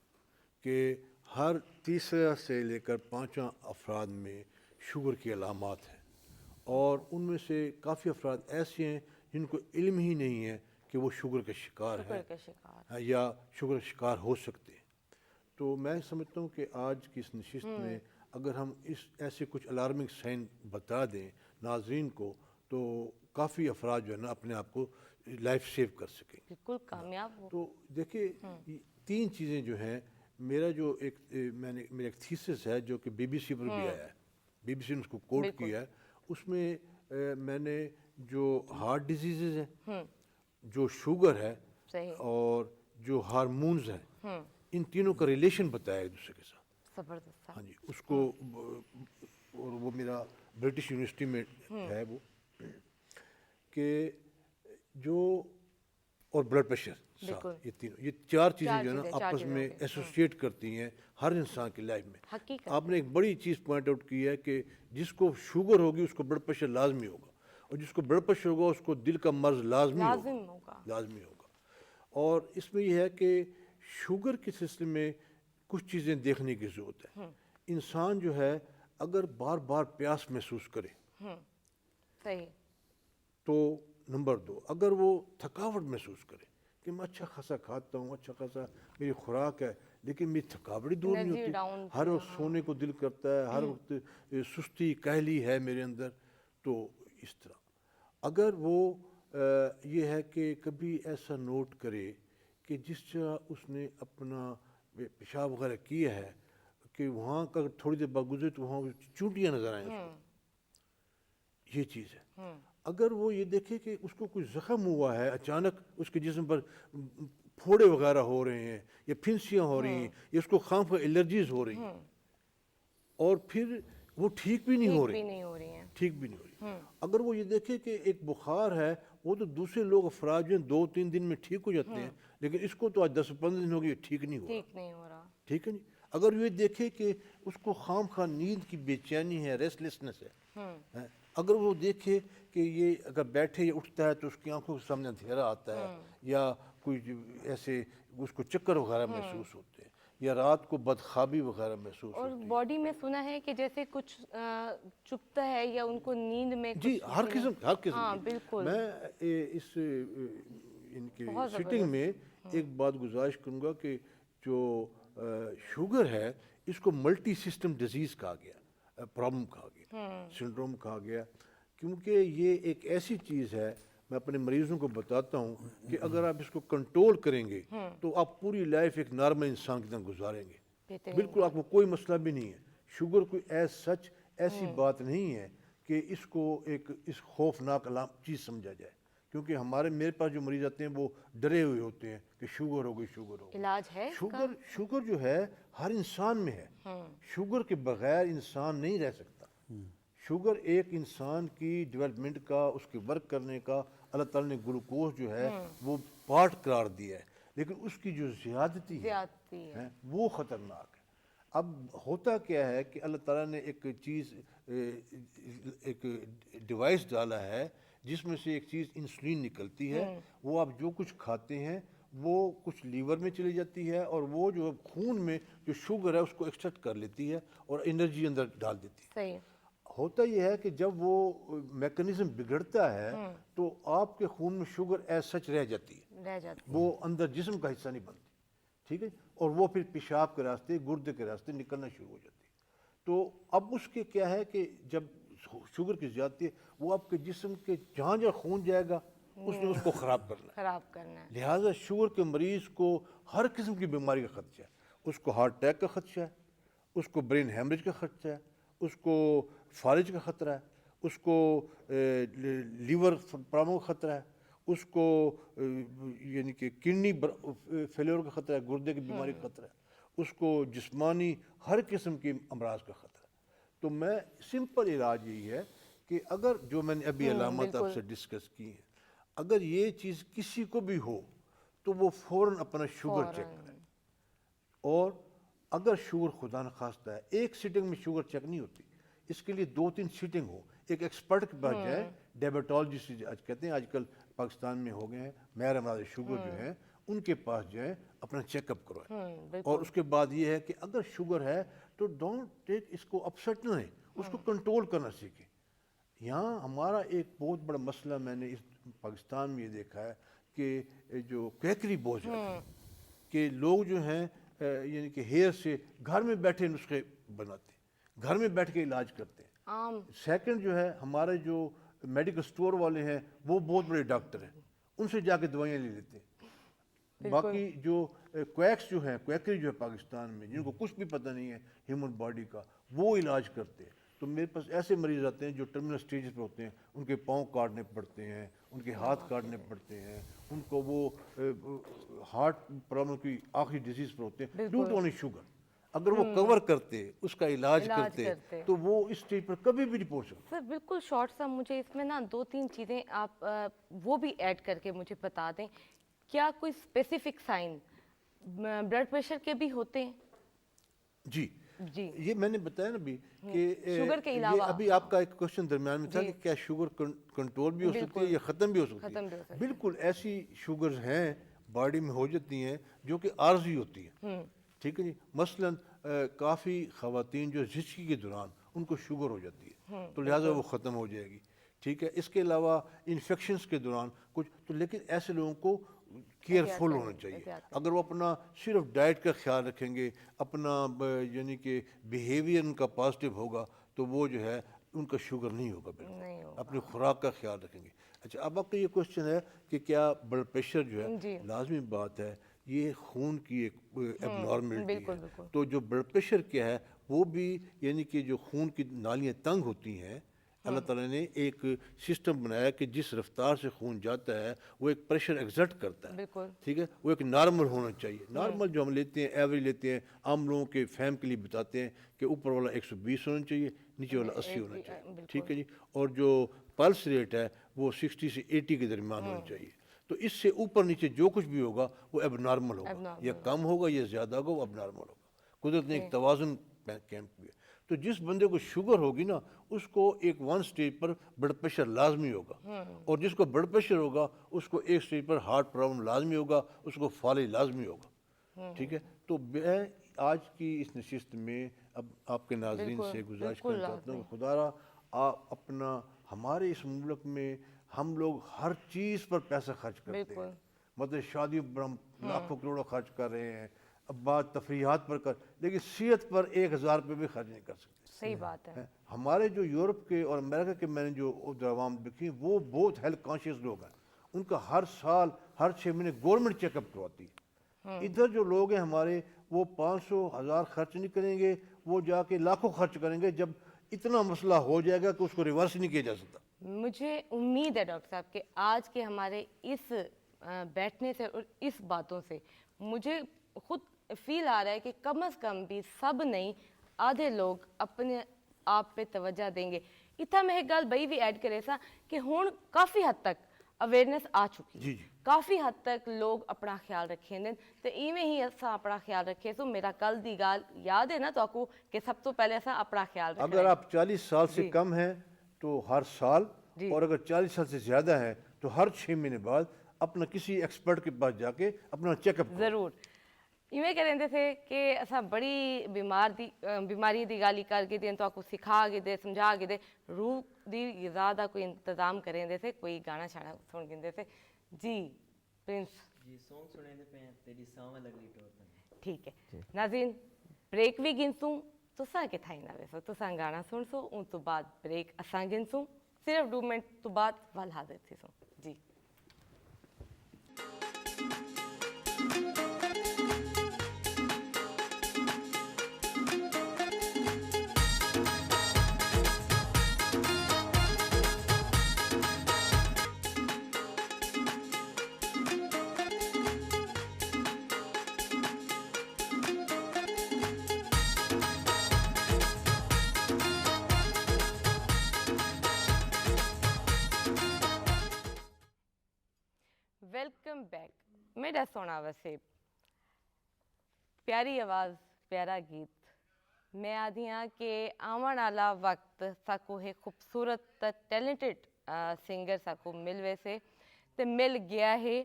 S2: کہ ہر تیسرا سے لے کر 5واں افراد میں شوگر کی علامات ہیں اور ان میں سے کافی افراد ایسے ہیں جن کو علم ہی نہیں ہے کہ وہ شوگر کا شکار ہیں یا شوگر کا شکار ہو سکتے ہیں. تو میں سمجھتا ہوں کہ آج کی اس نشست میں اگر ہم ایسے کچھ الارمنگ سائن بتا دیں ناظرین کو تو کافی افراد جو ہے نا اپنے آپ کو لائف سیو کر سکیں.
S1: بالکل کامیاب ہو.
S2: تو دیکھیے 3 چیزیں جو ہیں میرا جو میرا ایک تھیسس ہے جو کہ بی بی سی پر بھی آیا ہے بی بی سی نے اس کو کوٹ کیا ہے. اس میں میں نے جو ہارٹ ڈیزیزز ہیں جو شوگر ہے اور جو ہارمونز ہیں ان تینوں کا ریلیشن بتایا ایک دوسرے کے ساتھ.
S1: زبردست.
S2: ہاں جی اس کو اور وہ میرا برٹش یونیورسٹی میں ہے وہ کہ جو اور بلڈ پریشر ساتھ یہ تینوں یہ 4 چیزیں جو ہے نا آپس میں ایسوسیٹ کرتی ہیں ہر انسان کی لائف میں. آپ نے ایک بڑی چیز پوائنٹ آؤٹ کی ہے کہ جس کو شوگر ہوگی اس کو بلڈ پریشر لازمی ہوگا اور جس کو بلڈ پریشر ہوگا اس کو دل کا مرض لازمی ہوگا. اور اس میں یہ ہے کہ شوگر کے سلسلے میں کچھ چیزیں دیکھنے کی ضرورت ہے. انسان جو ہے اگر بار بار پیاس محسوس کرے تو نمبر 2 اگر وہ تھکاوٹ محسوس کرے کہ میں اچھا خاصا کھاتا ہوں اچھا خاصا میری خوراک ہے لیکن میری تھکاوٹ دور نہیں ہوتی ہر وقت سونے کو دل کرتا ہے ہر وقت سستی کاہلی ہے میرے اندر. تو اس طرح اگر وہ یہ ہے کہ کبھی ایسا نوٹ کرے کہ جس طرح اس نے اپنا پیشاب وغیرہ کیا ہے کہ وہاں کا تھوڑی دیر بعد گزرے تو وہاں چونٹیاں نظر آئیں اس کو یہ چیز ہے. اگر وہ یہ دیکھے کہ اس کو کوئی زخم ہوا ہے اچانک اس کے جسم پر پھوڑے وغیرہ ہو رہے ہیں یا پھنسیاں ہو رہی ہیں یا اس کو خام الرجیز ہو رہی ہیں اور پھر وہ ٹھیک بھی نہیں ہو رہی اگر وہ یہ دیکھے کہ ایک بخار ہے وہ تو دوسرے لوگ افراد جو ہیں 2-3 دن میں ٹھیک ہو جاتے ہیں لیکن اس کو تو آج 10-15 دن ہو گئے ٹھیک نہیں ہو رہا. ٹھیک ہے نہیں. اگر یہ دیکھے کہ اس کو خام خواہ نیند کی بے چینی ہے ریسٹلیسنس ہے اگر وہ دیکھے کہ یہ اگر بیٹھے یا اٹھتا ہے تو اس کی آنکھوں کے سامنے اندھیرا آتا ہے یا کوئی ایسے اس کو چکر وغیرہ محسوس ہوتے ہیں یا رات کو بدخوابی وغیرہ محسوس ہوتی ہے اور
S1: باڈی میں سنا ہے کہ جیسے کچھ چپتا ہے یا ان کو نیند میں
S2: جی ہر قسم
S1: بالکل.
S2: میں اس ان کی سیٹنگ میں ایک بات گزارش کروں گا کہ جو شوگر ہے اس کو ملٹی سسٹم ڈیزیز کہا گیا، پرابلم کہا گیا، سنڈروم کہا گیا، کیونکہ یہ ایک ایسی چیز ہے، میں اپنے مریضوں کو بتاتا ہوں کہ اگر آپ اس کو کنٹرول کریں گے تو آپ پوری لائف ایک نارمل انسان کی طرح گزاریں گے، بالکل آپ کو کوئی مسئلہ بھی نہیں ہے۔ شوگر کوئی ایز سچ ایسی بات نہیں ہے کہ اس کو ایک اس خوفناک چیز سمجھا جائے، کیونکہ میرے پاس جو مریض آتے ہیں وہ ڈرے ہوئے ہوتے ہیں کہ شوگر ہو گئی، شوگر ہو گئی۔
S1: علاج ہے اس کا؟
S2: شوگر جو ہے ہر انسان میں ہے، شوگر کے بغیر انسان نہیں رہ سکتا۔ شوگر ایک انسان کی ڈیولپمنٹ کا، اس کے ورک کرنے کا اللہ تعالیٰ نے گلوکوز جو ہے وہ پارٹ قرار دیا ہے، لیکن اس کی جو زیادتی ہے وہ خطرناک ہے۔ اب ہوتا کیا ہے کہ اللہ تعالیٰ نے ایک چیز، ایک ڈیوائس ڈالا ہے جس میں سے ایک چیز انسولین نکلتی ہے، وہ آپ جو کچھ کھاتے ہیں وہ کچھ لیور میں چلی جاتی ہے، اور وہ جو خون میں جو شوگر ہے اس کو ایکسٹریکٹ کر لیتی ہے اور انرجی اندر ڈال دیتی ہے۔
S1: صحیح۔
S2: ہوتا یہ ہے کہ جب وہ میکانزم بگڑتا ہے تو آپ کے خون میں شوگر ایز سچ رہ جاتی ہے، وہ اندر جسم کا حصہ نہیں بنتی، ٹھیک ہے، اور وہ پھر پیشاب کے راستے، گردے کے راستے نکلنا شروع ہو جاتی ہے۔ تو اب اس کے کیا ہے کہ جب شوگر کی زیادتی ہے وہ آپ کے جسم کے جہاں جہاں خون جائے گا اس نے اس کو خراب کرنا ہے، لہٰذا شوگر کے مریض کو ہر قسم کی بیماری کا خدشہ ہے، اس کو ہارٹ اٹیک کا خدشہ ہے، اس کو برین ہیمریج کا خدشہ ہے، اس کو فالج کا خطرہ ہے، اس کو لیور پرابلم کا خطرہ ہے، اس کو یعنی کہ کڈنی فیلور کا خطرہ ہے، گردے کی بیماری کا خطرہ ہے، اس کو جسمانی ہر قسم کی امراض کا خطرہ ہے۔ تو میں سمپل علاج یہی ہے کہ اگر جو میں نے ابھی علامات آپ سے ڈسکس کی ہیں، اگر یہ چیز کسی کو بھی ہو تو وہ فوراً اپنا شوگر چیک کریں، اور اگر شوگر خدا نخواستہ ہے ایک سیٹنگ میں شوگر چیک نہیں ہوتی، اس کے لیے 2-3 سیٹنگ ہو، ایک ایکسپرٹ کے پاس جائیں، ڈائبیٹالوجسٹ آج کہتے ہیں، آج کل پاکستان میں ہو گئے ہیں ماہر امراض شوگر جو ہیں، ان کے پاس جائیں، اپنا چیک اپ کروائیں، اور اس کے بعد یہ ہے کہ اگر شوگر ہے تو ڈونٹ ٹیک، اس کو اپسیٹ نہ رہیں، اس کو کنٹرول کرنا سیکھیں۔ یہاں ہمارا ایک بہت بڑا مسئلہ میں نے اس پاکستان میں یہ دیکھا ہے کہ جو کویکری بہت زیادہ ہے، کہ لوگ جو ہیں یعنی کہ ہیئر سے گھر میں بیٹھے نسخے بناتے ہیں، گھر میں بیٹھ کے علاج کرتے ہیں۔ سیکنڈ جو ہے ہمارے جو میڈیکل سٹور والے ہیں وہ بہت بڑے ڈاکٹر ہیں، ان سے جا کے دوائیاں لے لیتے ہیں۔ باقی جو کویکس جو ہیں، کویکری جو ہے پاکستان میں، جن کو کچھ بھی پتہ نہیں ہے ہیومن باڈی کا، وہ علاج کرتے ہیں۔ تو میرے پاس ایسے مریض آتے ہیں جو ٹرمینل سٹیجز پہ ہوتے ہیں، ان کے پاؤں کاٹنے پڑتے ہیں، ان کے ہاتھ کاٹنے پڑتے ہیں، ان کو وہ ہارٹ پرابلم کی آخری ڈیزیز پر ہوتے ہیں، ڈیو ٹو اونلی شوگر۔ اگر وہ کور کرتے، اس کا علاج کرتے تو وہ اس اسٹیج پر کبھی بھی نہیں پہنچ سکتے۔
S1: سر بالکل شارٹ سا مجھے اس میں نا 2-3 چیزیں آپ وہ بھی ایڈ کر کے مجھے بتا دیں، کیا کوئی اسپیسیفک سائن بلڈ پریشر کے بھی ہوتے ہیں؟
S2: جی یہ میں نے بتایا نا ابھی کہ
S1: شوگر کے
S2: یہ
S1: علاوہ
S2: ابھی آپ کا ایک کوشچن درمیان میں تھا کہ کیا شوگر کنٹرول بھی ہو سکتی ہے یا ختم بھی ہو سکتی ہے؟ بالکل ایسی شوگرز ہیں باڈی میں ہو جاتی ہیں جو کہ عارضی ہوتی ہیں، ٹھیک ہے جی۔ مثلاً کافی خواتین جو زچگی کے دوران ان کو شوگر ہو جاتی ہے تو لہٰذا وہ ختم ہو جائے گی، ٹھیک ہے۔ اس کے علاوہ انفیکشنز کے دوران کچھ تو، لیکن ایسے لوگوں کو کیئرفل ہونا چاہیے۔ اگر وہ اپنا صرف ڈائٹ کا خیال رکھیں گے، اپنا یعنی کہ بیہیویئر ان کا پازیٹیو ہوگا تو وہ جو ہے ان کا شوگر نہیں ہوگا، بالکل اپنی خوراک کا خیال رکھیں گے۔ اچھا اب آپ کا یہ کوشچن ہے کہ کیا بلڈ پریشر جو ہے، لازمی بات ہے یہ خون کی ایک ایب نارملٹی ہے، تو جو بلڈ پریشر کیا ہے وہ بھی یعنی کہ جو خون کی نالیاں تنگ ہوتی ہیں، اللہ تعالیٰ نے ایک سسٹم بنایا کہ جس رفتار سے خون جاتا ہے وہ ایک پریشر ایگزرٹ کرتا ہے، ٹھیک ہے، وہ ایک نارمل ہونا چاہیے۔ نارمل جو ہم لیتے ہیں، ایوریج لیتے ہیں، عام لوگوں کے فہم کے لیے بتاتے ہیں کہ اوپر والا 120 ہونا چاہیے، نیچے والا 80 ہونا چاہیے، ٹھیک ہے جی، اور جو پلس ریٹ ہے وہ 60 سے 80 کے درمیان ہونا چاہیے۔ تو اس سے اوپر نیچے جو کچھ بھی ہوگا وہ اب نارمل ہوگا، یا کم ہوگا یا زیادہ ہوگا، وہ اب نارمل ہوگا۔ قدرت نے ایک توازن قائم کیا۔ تو جس بندے کو شوگر ہوگی نا اس کو ایک 1 سٹیج پر بلڈ پریشر لازمی ہوگا، اور جس کو بلڈ پریشر ہوگا اس کو ایک سٹیج پر ہارٹ پرابلم لازمی ہوگا، اس کو فالج لازمی ہوگا، ٹھیک ہے۔ تو میں آج کی اس نشست میں اب آپ کے ناظرین سے گزارش کرنا چاہتا ہوں کہ خدا را آپ اپنا، ہمارے اس ملک میں ہم لوگ ہر چیز پر پیسہ خرچ کرتے ہیں، مطلب شادیوں پر ہم لاکھوں کروڑوں خرچ کر رہے ہیں، بعض تفریحات پر کر، لیکن صحت پر 1000 روپے بھی خرچ نہیں کر سکتے.
S1: صحیح بات ہے.
S2: ہمارے جو یورپ کے اور امریکہ کے میں نے جو ادھر عوام دیکھی وہ بہت ہیلتھ کانشیس لوگ ہیں. ان کا ہر سال ہر 6 مہینے گورنمنٹ چیک اپ کرواتی ہے. ادھر جو لوگ ہیں ہمارے وہ 500 1000 خرچ نہیں کریں گے، وہ جا کے لاکھوں خرچ کریں گے جب اتنا مسئلہ ہو جائے گا کہ اس کو ریورس نہیں کیا جا سکتا.
S1: مجھے امید ہے ڈاکٹر صاحب کہ آج کے ہمارے اس بیٹھنے سے اور اس باتوں سے مجھے خود فیل آ رہا ہے کہ کم از کم بھی سب نہیں آدھے لوگ اپنے آپ پہ توجہ دیں گے. اتنا میں ایک گل بھائی بھی ایڈ کرے سا کہ ہوں کافی حد تک اویئرنیس آ چکی، کافی حد تک لوگ اپنا خیال رکھیں دیں تو ایویں ہی اساں اپنا خیال رکھے سو. میرا کل دی گال یاد ہے نا تو کو کہ سب تو پہلے اساں اپنا خیال رکھنا.
S2: اگر آپ 40 سال سے کم ہیں تو ہر سال، اور اگر 40 سال سے زیادہ ہے تو ہر 6 مہینے بعد اپنا کسی ایکسپرٹ کے پاس جا کے اپنا چیک اپ
S1: ضرور. ایویں کہتے تھے کہ اساں بڑی بیماری دی گالی کر کے دیں تو آپ کو سکھا کے دے سمجھا کے دے روح دی غذا دا کوئی انتظام کریں دے تھے. کوئی گانا شانا سن گے تھے. جی پرنس
S5: جی سونگ سنے دے پہ تیری ساواں لگلی ٹور تے.
S1: ٹھیک ہے ناظرین بریک بھی گنسوں تساں کتھائی نہ ویسو تساں گانا سن سو ان تو بعد بریک اساں گنسوں صرف 2 منٹ تو بعد وال حاضر تھی سو. جی ویلکم بیک. میرا سونا وسیب پیاری آواز پیارا گیت. میں آدھی ہاں کہ آون والا وقت ساکو ایک خوبصورت ٹیلنٹڈ سنگر ساکو مل ویسے تے مل گیا ہے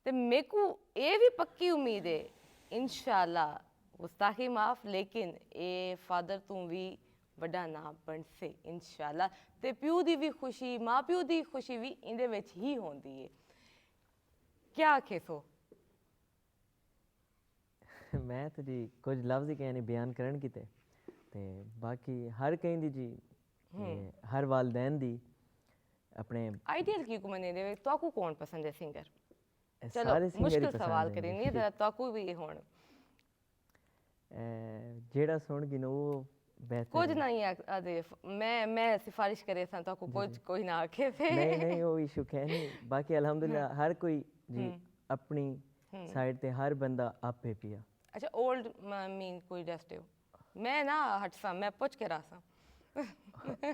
S1: تے میرے کو یہ بھی پکی امید ہے انشاءاللہ گستاخی معاف لیکن اے فادر تو بھی وڈا نام بن سے انشاءاللہ تے پیو دی بھی خوشی ماں پیو دی خوشی بھی اندے وچ ہی ہوندی ہے. کیا آکھے سو؟
S5: میں تو جی کچھ لفظ ہی کہنے بیان کرن کیتے تے باقی ہر کہیں دی جی ہر والدین دی اپنے
S1: آئیڈیل کی کو منے دے تو کو کون پسند ہے سنگر؟ چلو
S5: سارے سنگر
S1: مشکل سوال کریں نہیں ذرا تو کو بھی ہون
S5: جیڑا سن گی نو وہ بہتر
S1: کچھ نہیں آدھے میں سفارش کرے سا تو کو کچھ کوئی نہ آکھے تھے.
S5: نہیں وہ ایشو ہے نہیں. باقی الحمدللہ ہر کوئی جی اپنی سائڈ تے ہر بندہ آپ پہ پیا.
S1: اچھا اولڈ مین کوئی ڈسٹے ہو میں نہ ہٹ سا میں پوچھ کے رہا سا.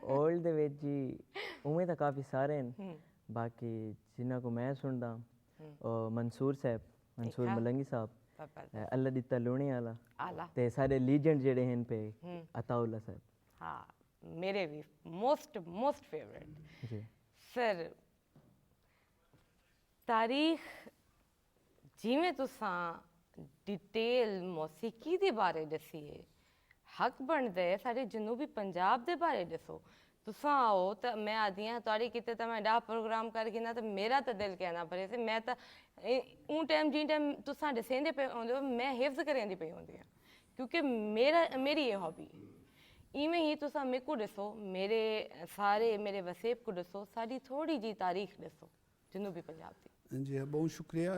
S5: اولڈ دے وچ جی اویں تا کافی سارے ہیں. باقی جنہاں کو میں سندا منصور صاحب منصور ملنگی صاحب اللہ دیتا لونے والا تے سارے لیجنڈ جڑے ہیں پہ عطا اللہ صاحب.
S1: ہاں میرے بھی موسٹ فیوریٹ.
S5: جی
S1: سر تاریخ جیویں تساں ڈیٹیل موسیقی دے بارے دسیے حق بنتا ہے سارے جنوبی پنجاب دے بارے دسو. تساں آؤ تو میں آدھی ہاں تاری کیتے تو میں ڈا پروگرام کر کے نا تو میرا تو دل کہنا پڑے سے میں تو اون ٹائم جن ٹائم تساں دسیں دے پہ ہوندے ہو میں حفظ کریں دی پہ ہوندی ہاں کیونکہ میری یہ ہابی ہے. ایویں ہی تساں میرے کو دسو میرے سارے میرے وسیب کو دسو ساری تھوڑی جی تاریخ دسو جنوبی پنجاب دی.
S4: جی بہت شکریہ.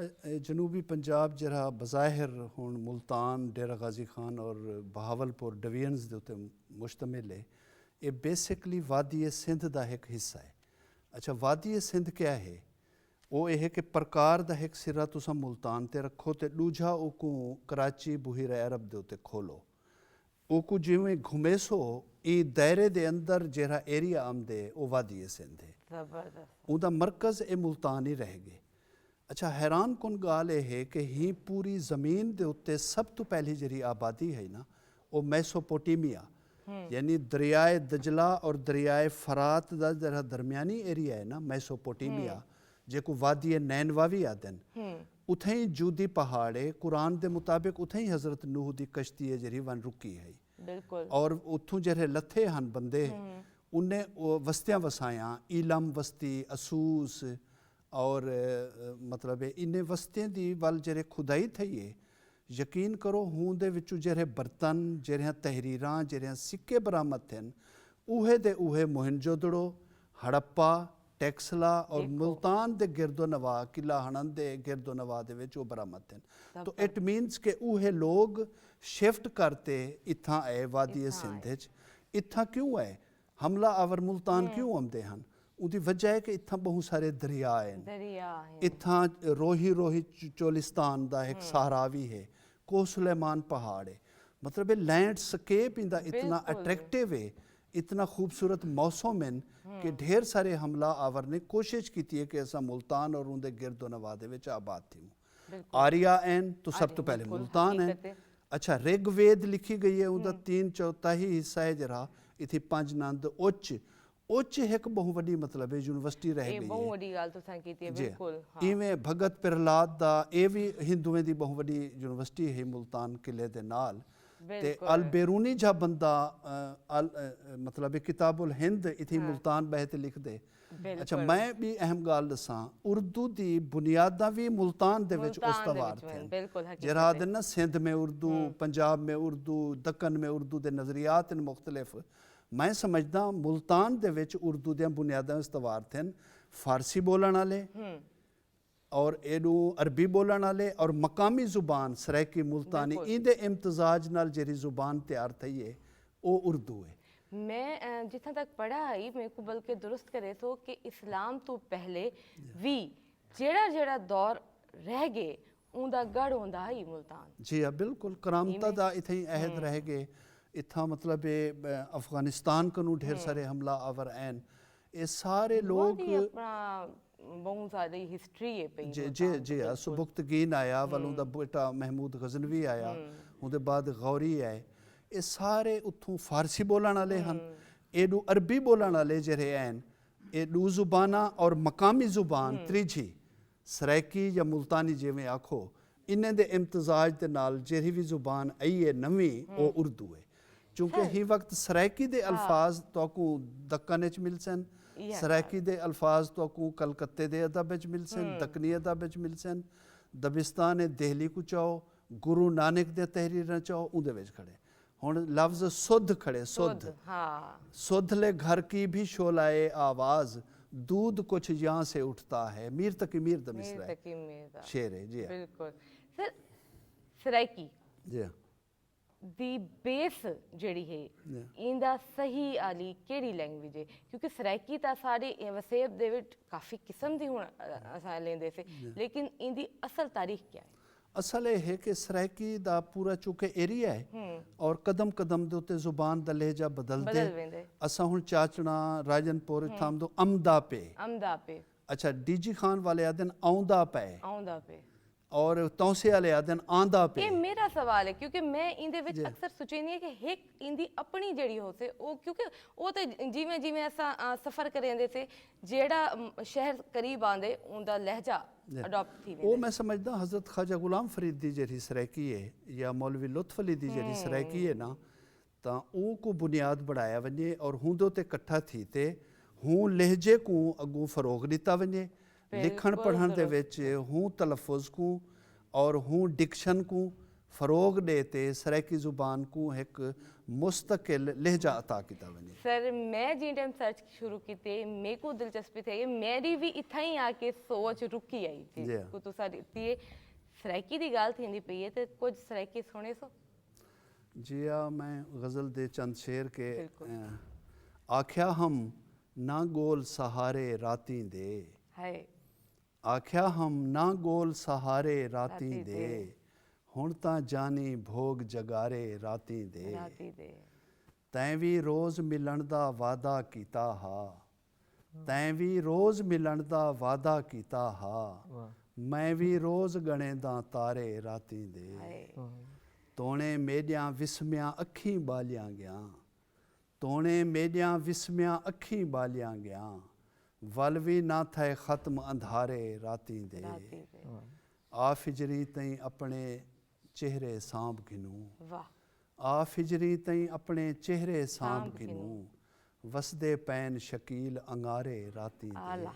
S4: جنوبی پنجاب جرا بظاہر ہون ملتان ڈیرہ غازی خان اور بہاولپور ڈویژنز دے اتنے مشتمل ہے. یہ بیسکلی وادی سندھ دا ایک حصہ ہے. اچھا وادی سندھ کیا ہے؟ وہ یہ ہے کہ پرکار دا ایک سرا تسا ملتان تے رکھو تے دوجا اوکو کراچی بحیرہ عرب دے اتنے کھولو. اوکو جویں گھومے سو ای دائرے دے اندر جہاں ایریا آمدے وہ وادی سندھ ہے.
S1: زبردست.
S4: اون دا مرکز اے ملتان ہی رہ گئے. اچھا حیران کن گال یہ ہے کہ ہی پوری زمین دے اتنے سب تو پہلی جری آبادی ہے نا وہ میسوپوٹیمیا یعنی دریائے دجلہ اور دریائے فرات دا جرا درمیانی ایریا ہے نا میسوپوٹیمیا جے کو وادی نینواوی آدن اتھیں ہی جودی پہاڑ ہے. قرآن دے مطابق اتھیں ہی حضرت نوح دی کشتی ہے جری ون رکی ہے.
S1: بالکل.
S4: اور اتھوں جرے لتھے ہن بندے انہیں وستیاں وسائیاں ایلم وستی اسوس اور مطلب انہیں وستیں دی وال جرے کھدائی تھئی ہے ਯਕੀਨ ਕਰੋ ਹੂੰ ਦੇ ਵਿੱਚੋਂ ਜਿਹੜੇ ਬਰਤਨ, ਜਿਹੜੀਆਂ ਤਹਿਰੀਰਾਂ, ਜਿਹੜੇ ਸਿੱਕੇ ਬਰਾਮਦ ਹਨ, ਉहे ਦੇ ਉहे ਮੋਹਿੰਜੋਦੜੋ, ਹੜੱਪਾ, ਟੈਕਸਲਾ ਔਰ ਮੁਲਤਾਨ ਦੇ ਗਿਰਦੋ ਨਵਾ, ਕਿਲਾ ਹਣਨ ਦੇ ਗਿਰਦੋ ਨਵਾ ਦੇ ਵਿੱਚ ਉਹ ਬਰਾਮਦ ਹਨ। ਤੋ ਇਟ ਮੀਨਸ ਕਿ ਉहे ਲੋਕ ਸ਼ਿਫਟ ਕਰਤੇ ਇੱਥਾਂ ਆਏ ਵਾਦੀ ਸਿੰਧ ਵਿੱਚ। ਇੱਥਾਂ ਕਿਉਂ ਆਏ? ਹਮਲਾ ਆਵਰ ਮੁਲਤਾਨ ਕਿਉਂ ਆਉਂਦੇ ਹਨ? ਉਹਦੀ ਵਜ੍ਹਾ ਹੈ ਕਿ ਇੱਥਾਂ ਬਹੁਤ ਸਾਰੇ ਦਰਿਆ ਹਨ। ਇੱਥਾਂ ਰੋਹੀ ਚੋਲਿਸਤਾਨ ਦਾ ਇੱਕ ਸਹਾਰਾ ਵੀ ਹੈ, ਕੋਹ ਸੁਲੇਮਾਨ ਪਹਾੜ ਹੈ। ਮਤਲਬ ਇਹ ਲੈਂਡਸਕੇਪ ਇੰਦਾ ਇਤਨਾ ਅਟਰੈक्टिव है, इतना खूबसूरत मौसम है कि ढेर सारे हमला आवर ने कोशिश की है कि असा मुल्तान और उनके गिरदो नवा दे विच आबाद थी। आर्या एन तो सब तो पहले मुल्तान है। अच्छा, ऋग्वेद लिखी गई है, उनका 3/4 हिस्सा है जरा इथे पंज नंद उच्च एक बहुत वड्डी मतलब है यूनिवर्सिटी रह गई
S1: बहुत वड्डी गल तुसां कीती है, बिल्कुल।
S4: इवें भगत प्रहलाद दा ये भी हिंदुओं की बहुत वड्डी यूनिवर्सिटी है मुल्तान किले दे नाल। ते अल बेरूनी जा बंदा मतलब किताबुल हिंद इथे मुल्तान बहते लिख दे। अच्छा, मैं भी अहम गाल दसां, उर्दू दी बुनियादां भी मुल्तान दे विच उस्तवार थे। जरा दिन ना सिंध में उर्दू, पंजाब में उर्दू, दक्कन में उर्दू दे नज़रियात इन मुख्तलिफ। मैं समझदा मुल्तान दे विच उर्दू दियां बुनियादां उस्तवार थे। फारसी बोलण वाले और एडू अरबी बोलण वाले और मकामी जुबान सराइकी मुल्तानी, इंदे इम्तजाज नाल जेरी जुबान तैयार थई है वो उर्दू है।
S1: मैं जितना तक पढ़ा है, मेरे को बल्कि दुरुस्त करे तो कि इस्लाम तो पहले भी जेड़ा दौर रह गए उनका गढ़ होंदा ही मुल्तान।
S4: जी हाँ, बिल्कुल। करामता दा इथे अहद रह गए। इत्था मतलब अफगानिस्तान कनू ढेर सारे हमला आवर हैं। ये सारे लोग
S1: बहुत सारी हिस्ट्री है पई।
S4: जी हाँ, सुबुक्तगीन आया, वालों दा बेटा महमूद गजनवी आया, उहदे बाद गौरी आए। ये सारे उत्थों फारसी बोलण वाले हैं। एडू अरबी बोलण वाले जेरे हैं, एडू जुबाना और मकामी जुबान त्रीजी सराइकी या मुल्तानी जिवें आखो, इन्हें दे इम्तजाज दे नाल जेरी भी जुबान आई है नवी वो उर्दू है। चूंकि ही वक्त सराइकी दे अल्फाज तो दक्कन विच मिल सन, सराइकी दे अल्फाज तो कलकत्ते दे अदब विच मिल सन, दक्कनी अदब विच मिल सन, दबिस्तान दिल्ली को चाहो, गुरु नानक दे तहरीरां चाहो उहदे विच खड़े। हुण लफ्ज़ सुध खड़े, सुध सुधले घर की भी शोलाए आवाज़, दूध कुछ यहाँ से उठता है, मीर तकी मीर द मिसरा है, शेर है। जी
S1: बिल्कुल सर। सराइकी
S4: जी
S1: दी बेस जिहड़ी है इंदा सही आली केड़ी लैंग्वेज है? क्योंकि सराइकी तां सारे वसेब दे विच काफ़ी किस्म दी हुण असां लेंदे से, लेकिन इंदी असल तारीख क्या है?
S4: असल ये है कि सराइकी दा पूरा चूंकि एरिया है और कदम कदम दे उत्ते जुबान दा लहजा बदलदे। असां हुण चाचना राजनपुर इत्थां दो अमदा पे। अच्छा, डीजी खान वाले आदन औंदा पे और तौसे वाले आदन आंदा पे।
S1: ये मेरा सवाल है क्योंकि मैं इंदे विच अक्सर सोचनी है कि एक इंदी अपनी जड़ी हो से ओ, क्योंकि वो तो जिवें जिवें असां सफर करेंदे से जेड़ा शहर करीब आंदे उनदा लहजा अडॉप्ट थी
S4: वो मैं समझदा हज़रत ख्वाजा गुलाम फरीद दी जेरी सराइकी है या मौलवी लुत्फ अली दी जेरी सराइकी है ना, तां ओ को बुनियाद बढ़ाया वने और हुंदो ते इकट्ठा थी ते हूँ लहजे को अगू फरोग दिता वने। लिखण पढ़ण दे विच हूँ तलफ़ुज़ को और हूँ डिक्शन को फरोग देते सराइकी ज़ुबान को एक मुस्तकिल लहजा अता किया वने।
S1: सर मैं जिन टाइम सर्च शुरू की थे मेरे को दिलचस्पी थी, मेरी भी इतना ही आके सोच रुकी आई थी को तो सारी थी सराइकी दी गाल थी पई है, तो कुछ सराइकी सुने सो?
S4: जी हाँ, मैं गज़ल दे चंद शेर के आख्या हम ना गोल सहारे राती दे, आख्या हम ना गोल सहारे राती दे, हुण तां जानी भोग जगारे राती दे, तैं भी रोज़ मिलण दा वादा कीता हा, तैं भी रोज़ मिलण दा वादा कीता हा, मैं भी रोज़ गणे दा तारे राती दे, तोणे मेडियां विस्मियां अखीं बालियां गया, तोणे मेडियां विस्मियां अखीं बालियां गया, वल भी ना थे ख़त्म अंधारे राती दे, आ फिजरी तई अपने चेहरे सांभ घिनू, आ फिजरी तई अपने चेहरे सांभ घिनू, वसदे पैन शकील अंगारे राती दे,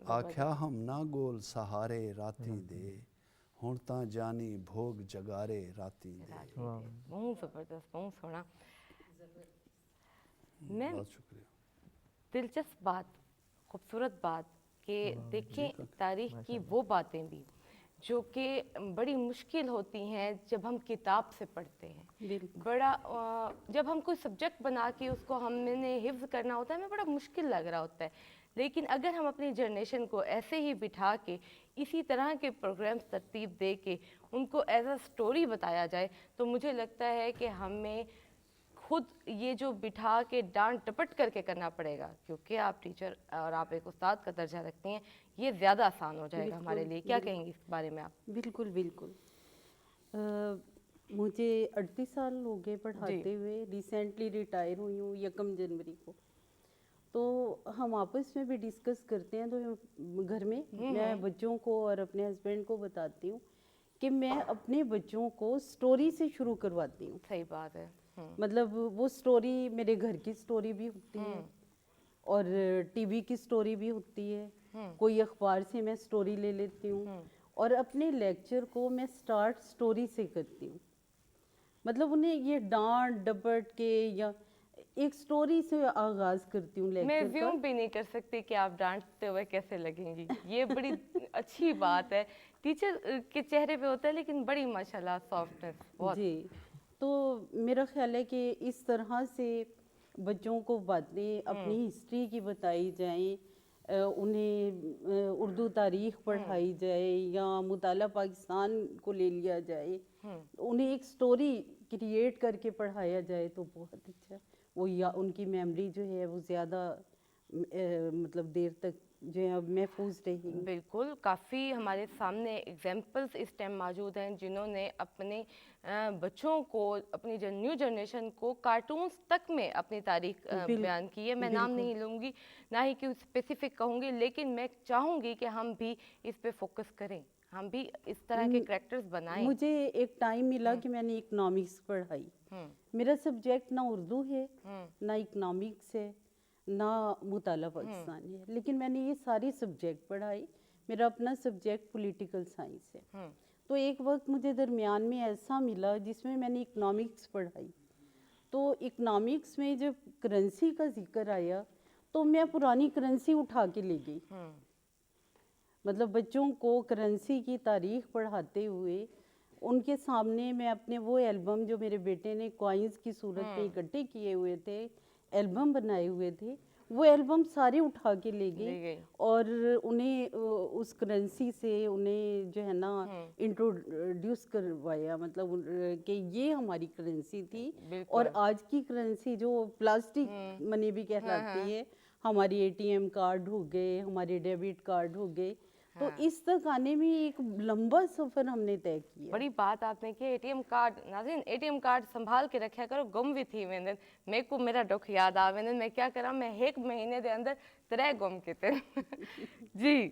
S4: आख्या हम ना गोल सहारे राती दे, ਹੁਣ ਤਾਂ ਜਾਨੀ ਭੋਗ ਜਗਾਰੇ ਰਾਤੀ ਦੇ।
S1: बहुत ज़बरदस्त, बहुत सोना। मैं
S4: बहुत शुक्रिया।
S1: दिलचस्प बात, खूबसूरत बात कि देखें तारीख की वो बातें भी जो कि बड़ी मुश्किल होती हैं जब हम किताब से पढ़ते हैं। बड़ा जब हम कोई सब्जेक्ट बना के उसको हमने हिफ्ज़ करना होता है, हमें बड़ा मुश्किल लग रहा होता है। लेकिन अगर हम अपनी जनरेशन को ऐसे ही बिठा के इसी तरह के प्रोग्राम्स तरतीब दे के उनको एज अ स्टोरी बताया जाए, तो मुझे लगता है कि हमें खुद ये जो बिठा के डांट डपट करके करना पड़ेगा, क्योंकि आप टीचर और आप एक उस्ताद का दर्जा रखती हैं, ये ज़्यादा आसान हो जाएगा हमारे लिए। क्या कहेंगी इस बारे में आप?
S3: बिल्कुल बिल्कुल। मुझे 38 साल हो गए पढ़ाते हुए, रिसेंटली रिटायर हुई हूँ 1 जनवरी को। तो हम आपस में भी डिस्कस करते हैं, तो घर में मैं बच्चों को और अपने हस्बैंड को बताती हूँ कि मैं अपने बच्चों को स्टोरी से शुरू करवाती हूँ।
S1: सही बात है।
S3: मतलब वो स्टोरी मेरे घर की स्टोरी भी होती है और टीवी की स्टोरी भी होती है, कोई अखबार से मैं स्टोरी ले लेती हूँ और अपने लेक्चर को मैं स्टार्ट स्टोरी से करती हूँ। मतलब उन्हें ये डांट डपट के या एक स्टोरी से आगाज करती हूँ
S1: मैं
S3: लेक्चर का।
S1: व्यूम भी नहीं कर सकती कि आप डांटते हुए कैसे लगेंगी। ये बड़ी अच्छी बात है, टीचर के चेहरे पे होता है, लेकिन बड़ी माशाल्लाह सॉफ्टनेस बहुत।
S3: जी, तो मेरा ख्याल है कि इस तरह से बच्चों को बातें अपनी हिस्ट्री की बताई जाएं, उन्हें उर्दू तारीख पढ़ाई जाए या मुताला पाकिस्तान को ले लिया जाए, उन्हें एक स्टोरी क्रिएट करके पढ़ाया जाए तो बहुत अच्छा। वो या उनकी मेमोरी जो है वो ज़्यादा मतलब देर तक जो है महफूज रहेगी।
S1: बिल्कुल, काफ़ी हमारे सामने एग्जाम्पल्स इस टाइम मौजूद हैं जिन्होंने अपने बच्चों को, अपनी न्यू जनरेशन को कार्टून्स तक में अपनी तारीख बयान की है। मैं नाम नहीं लूँगी, ना ही कि स्पेसिफिक कहूँगी, लेकिन मैं चाहूँगी कि हम भी इस पे फोकस करें, हम भी इस तरह के करैक्टर्स बनाएं।
S3: मुझे एक टाइम मिला कि मैंने इकोनॉमिक्स पढ़ाई। मेरा सब्जेक्ट ना उर्दू है, ना इकोनॉमिक्स है, ना मुताला पाकिस्तानी है, लेकिन मैंने ये सारे सब्जेक्ट पढ़ाई। मेरा अपना सब्जेक्ट पॉलिटिकल साइंस है। तो एक वक्त मुझे दरमियान में ऐसा मिला जिसमें मैंने इकोनॉमिक्स पढ़ाई। तो इकोनॉमिक्स में जब करेंसी का जिक्र आया तो मैं पुरानी करेंसी उठा के ले गई। मतलब बच्चों को करेंसी की तारीख पढ़ाते हुए उनके सामने मैं अपने वो एल्बम जो मेरे बेटे ने कॉइन्स की सूरत में इकट्ठे किए हुए थे, एल्बम बनाए हुए थे, वो एल्बम सारे उठा के ले गई और उन्हें उस करेंसी से उन्हें जो है ना इंट्रोड्यूस करवाया। मतलब कि ये हमारी करेंसी थी और आज की करेंसी जो प्लास्टिक मनी भी कहलाती है, हमारी एटीएम कार्ड हो गए, हमारे डेबिट कार्ड हो गए। तो इस तक आने में एक लंबा सफर हमने तय किया।
S1: बड़ी बात आपने की, एटीएम कार्ड। नाज़रीन, एटीएम कार्ड संभाल के रखा करो, गुम भी थी वेंदन। मेरे को मेरा दुख याद आ वेंदन, मैं क्या करा, मैं 1 महीने के अंदर 3 गुम किते। जी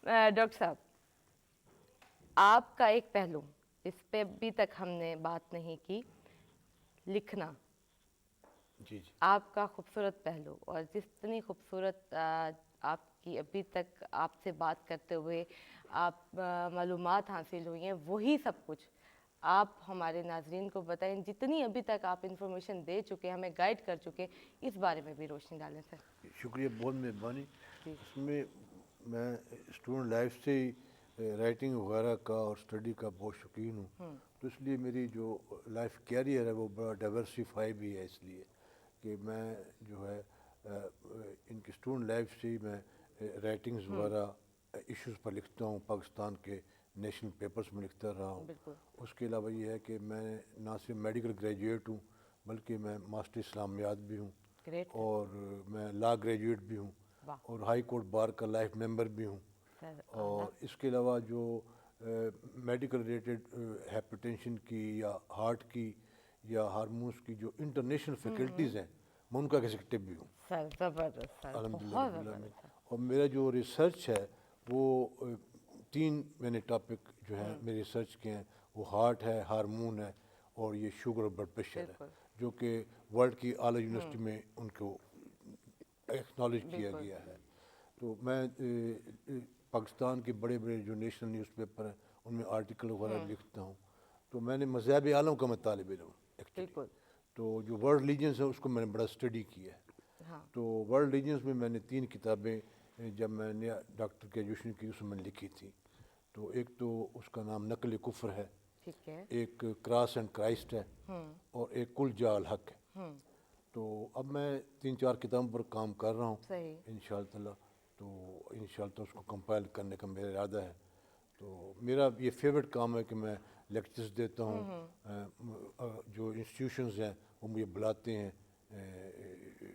S1: डॉक्टर साहब, आपका एक पहलू इस पे अभी तक हमने बात नहीं की, लिखना।
S2: जी जी,
S1: आपका खूबसूरत पहलू, और जितनी खूबसूरत आपकी अभी तक आपसे बात करते हुए आप मालूमात हासिल हुई हैं, वही सब कुछ आप हमारे नाजरीन को बताएं। जितनी अभी तक आप इंफॉर्मेशन दे चुके, हमें गाइड कर चुके, इस बारे में भी रोशनी डालें सर।
S2: शुक्रिया, बहुत मेहरबानी। उसमें मैं स्टूडेंट लाइफ से ही राइटिंग वगैरह का और स्टडी का बहुत शौकीन हूँ, तो इसलिए मेरी जो लाइफ कैरियर है वो बड़ा डाइवर्सिफाई भी है, इसलिए कि मैं जो है इनकी स्टूडेंट लाइफ से ही मैं राइटिंग्स वगैरह इश्यूज़ पर लिखता हूँ, पाकिस्तान के नेशनल पेपर्स में लिखता रहा हूँ। उसके अलावा ये है कि मैं ना सिर्फ मेडिकल ग्रेजुएट हूँ, बल्कि मैं मास्टर इस्लामियात भी हूँ और मैं लॉ ग्रेजुएट भी हूँ और हाई कोर्ट बार का लाइफ मेंबर भी हूँ। और इसके अलावा जो मेडिकल रिलेटेड हाइपरटेंशन की या हार्ट की या हार्मोन्स की जो इंटरनेशनल फैकल्टीज़ हैं, मैं उनका एग्जीक्यूटिव भी हूँ अल्हम्दुलिल्लाह। और मेरा जो रिसर्च है वो 3 मैंने टॉपिक जो है मेरे रिसर्च के हैं, वो हार्ट है, हार्मोन है और ये शुगर और ब्लड प्रेशर है, जो कि वर्ल्ड की आला यूनिवर्सिटी में उनको एक्नॉलेज किया गया है। तो मैं पाकिस्तान के बड़े बड़े जो नेशनल न्यूज़पेपर हैं ان میں آرٹیکل وغیرہ لکھتا ہوں. تو میں نے مذہب عالم کا میں طالب علم ہوں ایکچولی.
S1: بالکل.
S2: تو جو ورلڈ ریلیجنس ہے اس کو میں نے بڑا اسٹڈی کیا ہے.
S1: ہاں.
S2: تو ورلڈ ریلیجنس میں نے 3 کتابیں جب میں نے ڈاکٹر کی ایجوکیشن کی اس میں لکھی تھی. تو ایک تو اس کا نام نقل کفر ہے,
S1: ٹھیک ہے.
S2: ایک کراس اینڈ کرائسٹ ہے, اور ایک کل جا الحق ہے. تو اب میں 3-4 کتابوں پر کام کر رہا ہوں
S1: صحیح.
S2: انشاءاللہ تعالیٰ. تو انشاءاللہ تو اس کو کمپائل کرنے کا میرا ارادہ ہے. تو میرا یہ فیوریٹ کام ہے کہ میں لیکچرز دیتا ہوں. جو انسٹیٹیوشنز ہیں وہ مجھے بلاتے ہیں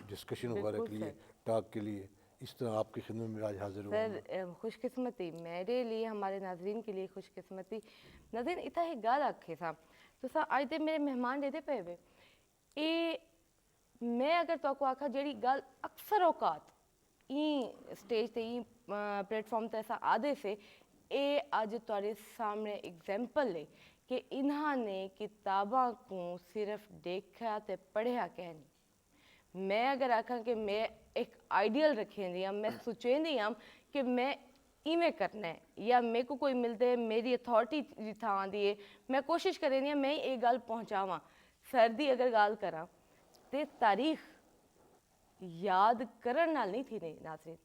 S2: ڈسکشن وغیرہ کے لیے, ٹاک کے لیے. اس طرح آپ کی خدمت میں آج حاضر ہوں.
S1: سر خوش قسمتی میرے لیے, ہمارے ناظرین کے لیے خوش قسمتی. ناظرین اتنا ایک گل آکھے سا تو سا اج دے میرے مہمان رہتے پے وے اے میں اگر تو کو آکھا جیڑی گل اکثر اوقات این سٹیج تے این پلیٹ فارم تے ایسا آدھے سے اے اج تھوڑے سامنے ایگزامپل ہے کہ انہاں نے کتاباں کو صرف دیکھا تے پڑھیا کہ نہیں. میں اگر آکھاں کہ میں ایک آئیڈیل رکھیں دی میں سوچیں دی کہ میں ایویں کرنا ہے یا میرے کو کوئی ملتے میری اتھارٹی دی تھاں دی میں کوشش کریں دی میں یہ گل پہنچاواں. سردی اگر گال کراں تے تاریخ یاد کرن نال نہیں تھی نہیں ناظرین,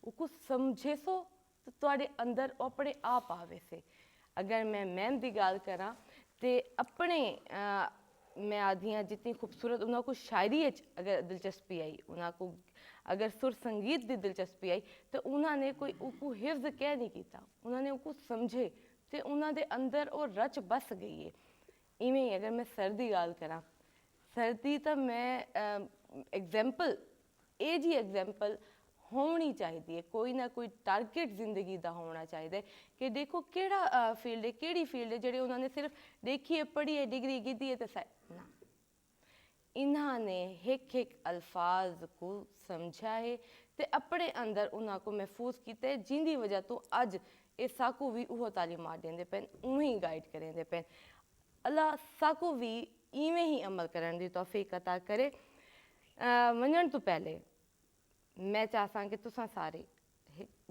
S1: وہ کو سمجھے سو تو تواڈے اندر اپنے آپ آوے سے. اگر میں میم دی گال کراں تے اپنے میں آدھیاں جتنی خوبصورت انہاں کو شاعری اگر دلچسپی آئی, انہاں کو اگر سر سنگیت دی دلچسپی آئی تو انہاں نے کوئی کو حفظ کیا نہیں کیتا, انہاں نے کو سمجھے تے انہاں دے اندر اور رچ بس گئی ہے. ایویں ہی اگر میں سردی گال کراں, سردی تو میں ایگزامپل اے جی ایگزامپل ہونی چاہیے, کوئی نہ کوئی ٹارگیٹ زندگی دا ہونا چاہیے کہ دیکھو کیڑا فیلڈ ہے, کیڑی فیلڈ ہے جڑے انہوں نے صرف دیکھی ہے, پڑھی ہے, ڈگری کی ہے تو نہ, انہاں نے ایک ایک الفاظ کو سمجھا ہے تے اپنے اندر انہاں کو محفوظ کیتے ہے, جن دی وجہ تو اج اے ساکو بھی وہ تعلیمات دیں دے پین, اوہیں گائیڈ کریں دے پین. اللہ ساکو بھی ایویں ہی عمل کرن دی توفیق عطا کرے. ونجن تو پہلے میں چاہساں کہ تساں سارے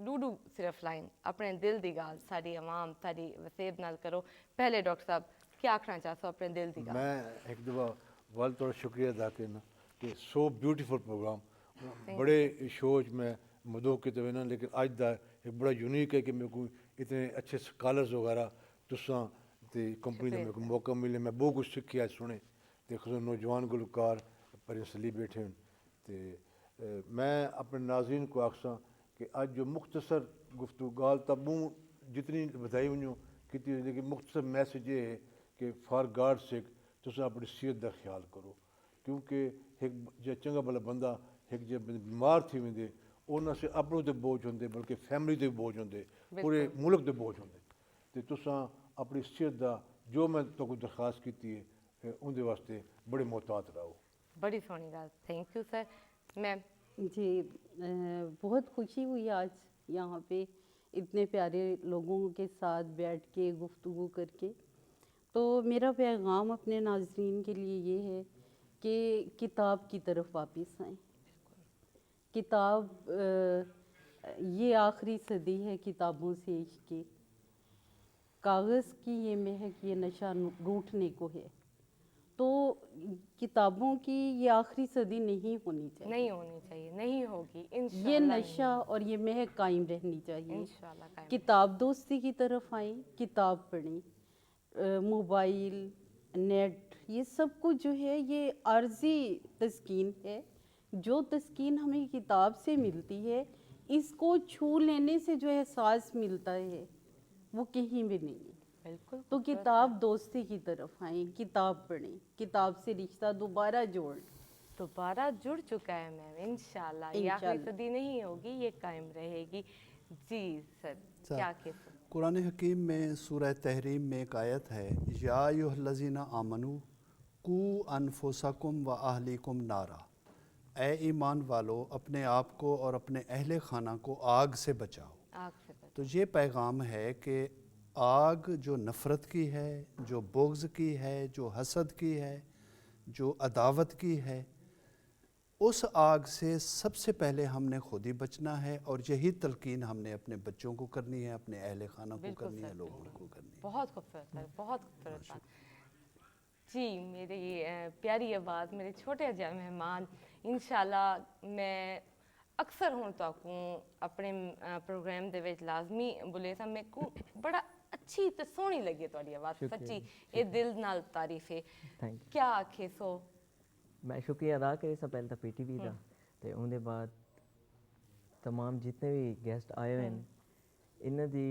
S1: ڈوڈو صرف لائن اپنے دل دی گال ساری عوام ساری وسیب نال کرو. پہلے ڈاکٹر صاحب کیا آکھنا چاہسو اپنے دل دی گال؟
S2: میں ایک دفعہ والد تھوڑا شکریہ ادا کرنا کہ سو بیوٹیفل پروگرام بڑے شوز میں مدعو کے تو نا, لیکن اج دا ایک بڑا یونیک ہے کہ میرے کو اتنے اچھے سکالرز وغیرہ تساں تے کمپنی نے میرے کو موقع ملے, میں بہت کچھ سیکھیا سنے تے خصوصاً نوجوان گلوکار پرنس علی بیٹھے ہیں. تے میں اپنے ناظرین کو آکھساں کہ اج جو مختصر گفتگو گال تبوں جتنی بدائی ونجو کیتی, لیکن مختصر میسج یہ ہے کہ فار گاڈ سیک تساں اپنی صحت دا خیال کرو, کیونکہ ایک جو چنگا بھلا بندہ ایک جب بیمار تھی ویندے انہاں سے اپنوں تے بوجھ ہوندے بلکہ فیملی تے بوجھ ہوندے, پورے ملک تے بوجھ ہوندے. تے تساں اپنی صحت دا جو میں تو کو درخواست کیتی ہے ان دے واسطے بڑے محتاط رہو.
S1: بڑی سونی گال, تھینک یو سر. میم
S3: جی بہت خوشی ہوئی آج یہاں پہ اتنے پیارے لوگوں کے ساتھ بیٹھ کے گفتگو کر کے. تو میرا پیغام اپنے ناظرین کے لیے یہ ہے کہ کتاب کی طرف واپس آئیں. کتاب یہ آخری صدی ہے کتابوں سے عشق کی, کاغذ کی یہ مہک یہ نشہ روٹھنے کو ہے. تو کتابوں کی یہ آخری صدی نہیں ہونی چاہیے,
S1: نہیں ہونی چاہیے, نہیں ہوگی
S3: یہ
S1: انشاءاللہ.
S3: نشہ اور یہ مہک قائم رہنی چاہیے.
S1: انشاءاللہ قائم.
S3: کتاب دوستی کی طرف آئیں, کتاب پڑھیں. موبائل نیٹ یہ سب کچھ جو ہے یہ عارضی تسکین ہے. جو تسکین ہمیں کتاب سے ملتی ہے اس کو چھو لینے سے جو احساس ملتا ہے وہ کہیں بھی نہیں ہے.
S1: بالکل.
S3: تو کتاب دوستی کی طرف آئیں, کتاب پڑھیں, کتاب سے رشتہ دوبارہ جوڑیں.
S1: دوبارہ جڑ چکا ہے میم انشاءاللہ. یہ آخری صدی نہیں ہوگی, یہ قائم رہے گی. جی سر کیا کہتے ہیں؟
S4: قرآن حکیم میں سورہ تحریم میں ایک آیت ہے, یا ایھا الذین آمنوا قوا انفسکم و اہلیکم نارا, اے ایمان والو اپنے آپ کو اور اپنے اہل خانہ کو آگ سے بچاؤ.
S1: آگ سے بچ.
S4: تو یہ پیغام ہے کہ آگ جو نفرت کی ہے, جو بغض کی ہے, جو حسد کی ہے, جو عداوت کی ہے, उस आग से सबसे पहले हमने खुद ही बचना है और यही तलकीन हमने अपने बच्चों को करनी है, अपने अहल खाना को
S1: बिल्कुल
S4: करनी
S1: सर,
S4: है, लोगों को करनी है।
S1: बहुत खूबसूरत है, बहुत खूबसूरत बात। जी, मेरी प्यारी आवाज़, मेरे छोटे ਜਿਹੇ ਮਹਿਮਾਨ, इंशाल्लाह मैं अक्सर ਹੁਣ ਤੱਕ ਆਪਣੇ ਪ੍ਰੋਗਰਾਮ ਦੇ ਵਿੱਚ ਲਾਜ਼ਮੀ ਬੁਲੇ ਸਾਂ। ਮੇਰੇ ਕੋ ਬੜਾ ਅੱਛੀ ਤੇ ਸੋਹਣੀ ਲੱਗੀ ਤੁਹਾਡੀ ਆਵਾਜ਼, ਸੱਚੀ ਇਹ ਦਿਲ ਨਾਲ ਤਾਰੀਫ ਹੈ।
S5: ਥੈਂਕ
S1: ਕੀ ਆਖੇ ਸੋ
S5: मैं शुक्रिया अदा करे सब पहले तो PTV का ਤੇ ਉਹਦੇ ਬਾਅਦ तमाम जितने भी गेस्ट आए हुए हैं इन्हां दी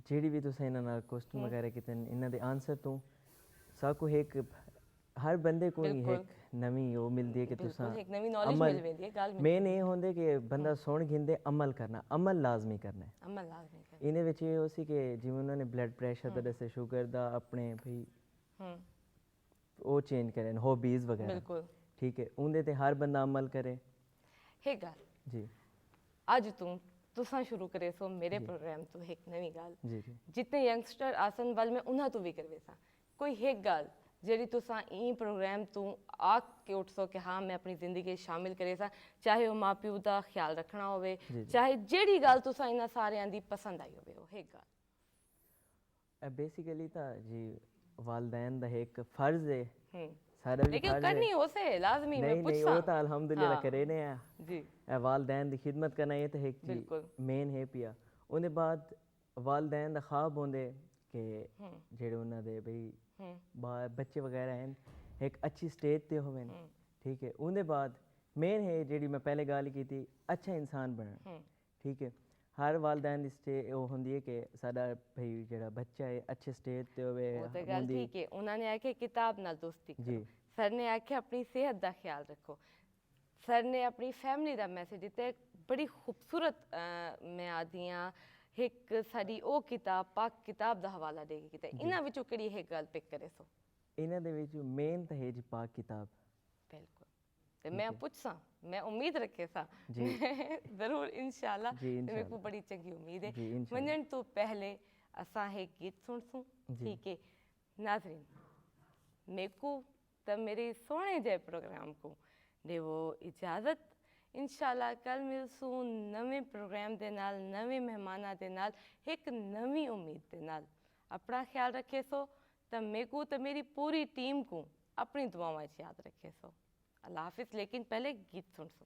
S5: ਜਿਹੜੀ ਵੀ ਤੁਸੀਂ ਇਹਨਾਂ ਨਾਲ ਕੁਐਸਚਨ ਵਗੈਰਾ ਕੀਤੇ ਨੇ ਇਹਨਾਂ ਦੇ ਆਨਸਰ ਤੋਂ ਸਾਕੂ ਇੱਕ ਹਰ ਬੰਦੇ को ही एक ਨਵੀਂ ਉਹ ਮਿਲਦੀ ਹੈ ਕਿ ਤੁਸੀਂ
S1: ਇੱਕ ਨਵੀਂ ਨੌਲੇਜ ਮਿਲ ਜਾਂਦੀ ਹੈ। ਗੱਲ
S5: ਮੇਨ ਇਹ ਹੁੰਦੇ ਕਿ ਬੰਦਾ ਸੁਣ ਗਿੰਦੇ ਅਮਲ ਕਰਨਾ, ਅਮਲ ਲਾਜ਼ਮੀ ਕਰਨਾ ਹੈ।
S1: ਅਮਲ ਲਾਜ਼ਮੀ ਕਰ
S5: ਇਹਦੇ ਵਿੱਚ ਇਹ ਹੋ ਸੀ ਕਿ ਜਿਵੇਂ ਉਹਨਾਂ ਨੇ ਬਲੱਡ ਪ੍ਰੈਸ਼ਰ ਦਾ ਦੱਸਿਆ, ਸ਼ੂਗਰ ਦਾ, ਆਪਣੇ ਭਈ ਉਹ ਚੇਂਜ ਕਰਨ, ਹੌਬੀਜ਼ ਵਗੈਰਾ,
S1: ਬਿਲਕੁਲ
S5: ਠੀਕ ਹੈ, ਉਹਦੇ ਤੇ ਹਰ ਬੰਦਾ ਅਮਲ ਕਰੇ।
S1: ਇਹ ਗੱਲ
S5: ਜੀ
S1: ਅੱਜ ਤੁਸੀਂ ਸ਼ੁਰੂ ਕਰੇ ਸੋ ਮੇਰੇ ਪ੍ਰੋਗਰਾਮ ਤੋਂ ਇੱਕ ਨਵੀਂ ਗੱਲ
S5: ਜੀ ਜੀ
S1: ਜਿਤਨੇ ਯੰਗਸਟਰ ਆਸਨ ਵੱਲ ਮੈਂ ਉਹਨਾਂ ਤੋਂ ਵੀ ਕਰਵੇ ਸਾਂ ਕੋਈ ਇੱਕ ਗੱਲ ਜਿਹੜੀ ਤੁਸੀਂ ਇਹ ਪ੍ਰੋਗਰਾਮ ਤੋਂ ਆ ਕੇ ਉੱਠ ਸੋ ਕਿ ਹਾਂ ਮੈਂ ਆਪਣੀ ਜ਼ਿੰਦਗੀ ਸ਼ਾਮਿਲ ਕਰੇ ਸਾਂ, ਚਾਹੇ ਉਹ ਮਾਂ ਪਿਓ ਦਾ ਖਿਆਲ ਰੱਖਣਾ ਹੋਵੇ, ਚਾਹੇ ਜਿਹੜੀ ਗੱਲ ਤੁਸੀਂ ਇਹਨਾਂ ਸਾਰਿਆਂ ਦੀ ਪਸੰਦ ਆਈ ਹੋਵੇ, ਉਹ ਇੱਕ ਗੱਲ
S5: ਬੇਸਿਕਲੀ ਤਾਂ ਜੀ ਵਾਲदैन ਦਾ ਇੱਕ ਫਰਜ਼ ਹੈ ਸਾਡਾ ਵੀ
S1: ਲੇਕਿਨ
S5: ਫਰਜ਼
S1: ਕਰਨੀ ਉਸੇ ਲਾਜ਼ਮੀ ਮੈਂ
S5: ਨਹੀਂ ਨਹੀਂ
S1: ਪੁੱਛਾਂ
S5: ਉਹ ਤਾਂ ਅਲਹਮਦੁਲਿਲਾ ਕਰੇ ਨੇ ਆ
S1: ਜੀ
S5: ਇਹ ਵਾਲदैन ਦੀ ਖਿਦਮਤ ਕਰਨਾ ਇਹ ਤਾਂ ਇੱਕ ਚੀਜ਼ ਮੇਨ ਹੈ ਪਿਆ। ਉਹਦੇ ਬਾਅਦ ਵਾਲदैन ਦਾ ਖਾਬ ਹੁੰਦੇ ਕਿ ਜਿਹੜੇ ਉਹਨਾਂ ਦੇ ਬਈ ਬੱਚੇ ਵਗੈਰਾ ਹਨ ਇੱਕ ਅੱਛੀ ਸਟੇਜ ਤੇ ਹੋਵੇ, ਠੀਕ ਹੈ। ਉਹਦੇ ਬਾਅਦ ਮੇਨ ਹੈ ਜਿਹੜੀ ਮੈਂ ਪਹਿਲੇ ਗੱਲ ਕੀਤੀ, ਅੱਛਾ ਇਨਸਾਨ ਬਣਨਾ, ਠੀਕ ਹੈ। ਹਰ ਵਾਲदैन ਦੀ ਸਟੇਜ ਉਹ ਹੁੰਦੀ ਹੈ ਕਿ ਸਾਡਾ ਭਈ ਜਿਹੜਾ ਬੱਚਾ ਹੈ ਅੱਛੇ ਸਟੇਜ ਤੇ ਹੋਵੇ।
S1: ਉਹ ਤਾਂ ਗੱਲ ਠੀਕ ਹੈ। ਉਹਨਾਂ ਨੇ ਆਖਿਆ ਕਿਤਾਬ ਨਾਲ ਦੋਸਤੀ ਕਰੋ,
S5: ਜੀ
S1: ਸਰ ਨੇ ਆਖਿਆ ਆਪਣੀ ਸਿਹਤ ਦਾ ਖਿਆਲ ਰੱਖੋ, ਸਰ ਨੇ ਆਪਣੀ ਫੈਮਿਲੀ ਦਾ ਮੈਸੇਜ ਦਿੱਤਾ। ਬੜੀ ਖੂਬਸੂਰਤ ਮੈਂ ਆਦੀ ਹਾਂ ਇੱਕ ਸਾਡੀ ਉਹ ਕਿਤਾਬ ਪਾਕ ਕਿਤਾਬ ਦਾ ਹਵਾਲਾ ਦੇ ਕੇ ਕੀਤਾ। ਇਹਨਾਂ ਵਿੱਚੋਂ ਕਿਹੜੀ ਇਹ ਗੱਲ ਪਿਕ ਕਰੇ ਸੋ
S5: ਇਹਨਾਂ ਦੇ ਵਿੱਚ ਮੇਨ ਤਾਂ ਹੈ ਜੀ ਪਾਕ ਕਿਤਾਬ।
S1: ਬਿਲਕੁਲ। ਤੇ ਮੈਂ ਪੁੱਛਾਂ, ਮੈਂ ਉਮੀਦ ਰੱਖੇ ਸਾਂ ਜ਼ਰੂਰ ਇਨਸ਼ਾਅੱਲਾ, ਮੇਰੇ ਕੋ ਬੜੀ ਚੰਗੀ ਉਮੀਦ ਹੈ। ਵੰਜਣ ਤੋਂ ਪਹਿਲੇ ਅਸਾਂ ਇਹ ਗੀਤ ਸੁਣਸੂ, ਠੀਕ ਹੈ ਨਾਜ਼ਰੀਨ। ਮੇਰੇ ਕੋ ਤਾਂ ਮੇਰੇ ਸੋਹਣੇ ਜਿਹੇ ਪ੍ਰੋਗਰਾਮ को देवो इजाज़त। इंशाल्लाह कल मिलसूं नवे प्रोग्राम दे नाल, नवे मेहमानां दे नाल, एक नवी उम्मीद दे नाल। अपना ख्याल रखे सो तो मेरे को तो मेरी पूरी टीम को अपनी दुआवां याद रखे सो। अल्लाह हाफिज़। लेकिन पहले गीत सुन सो।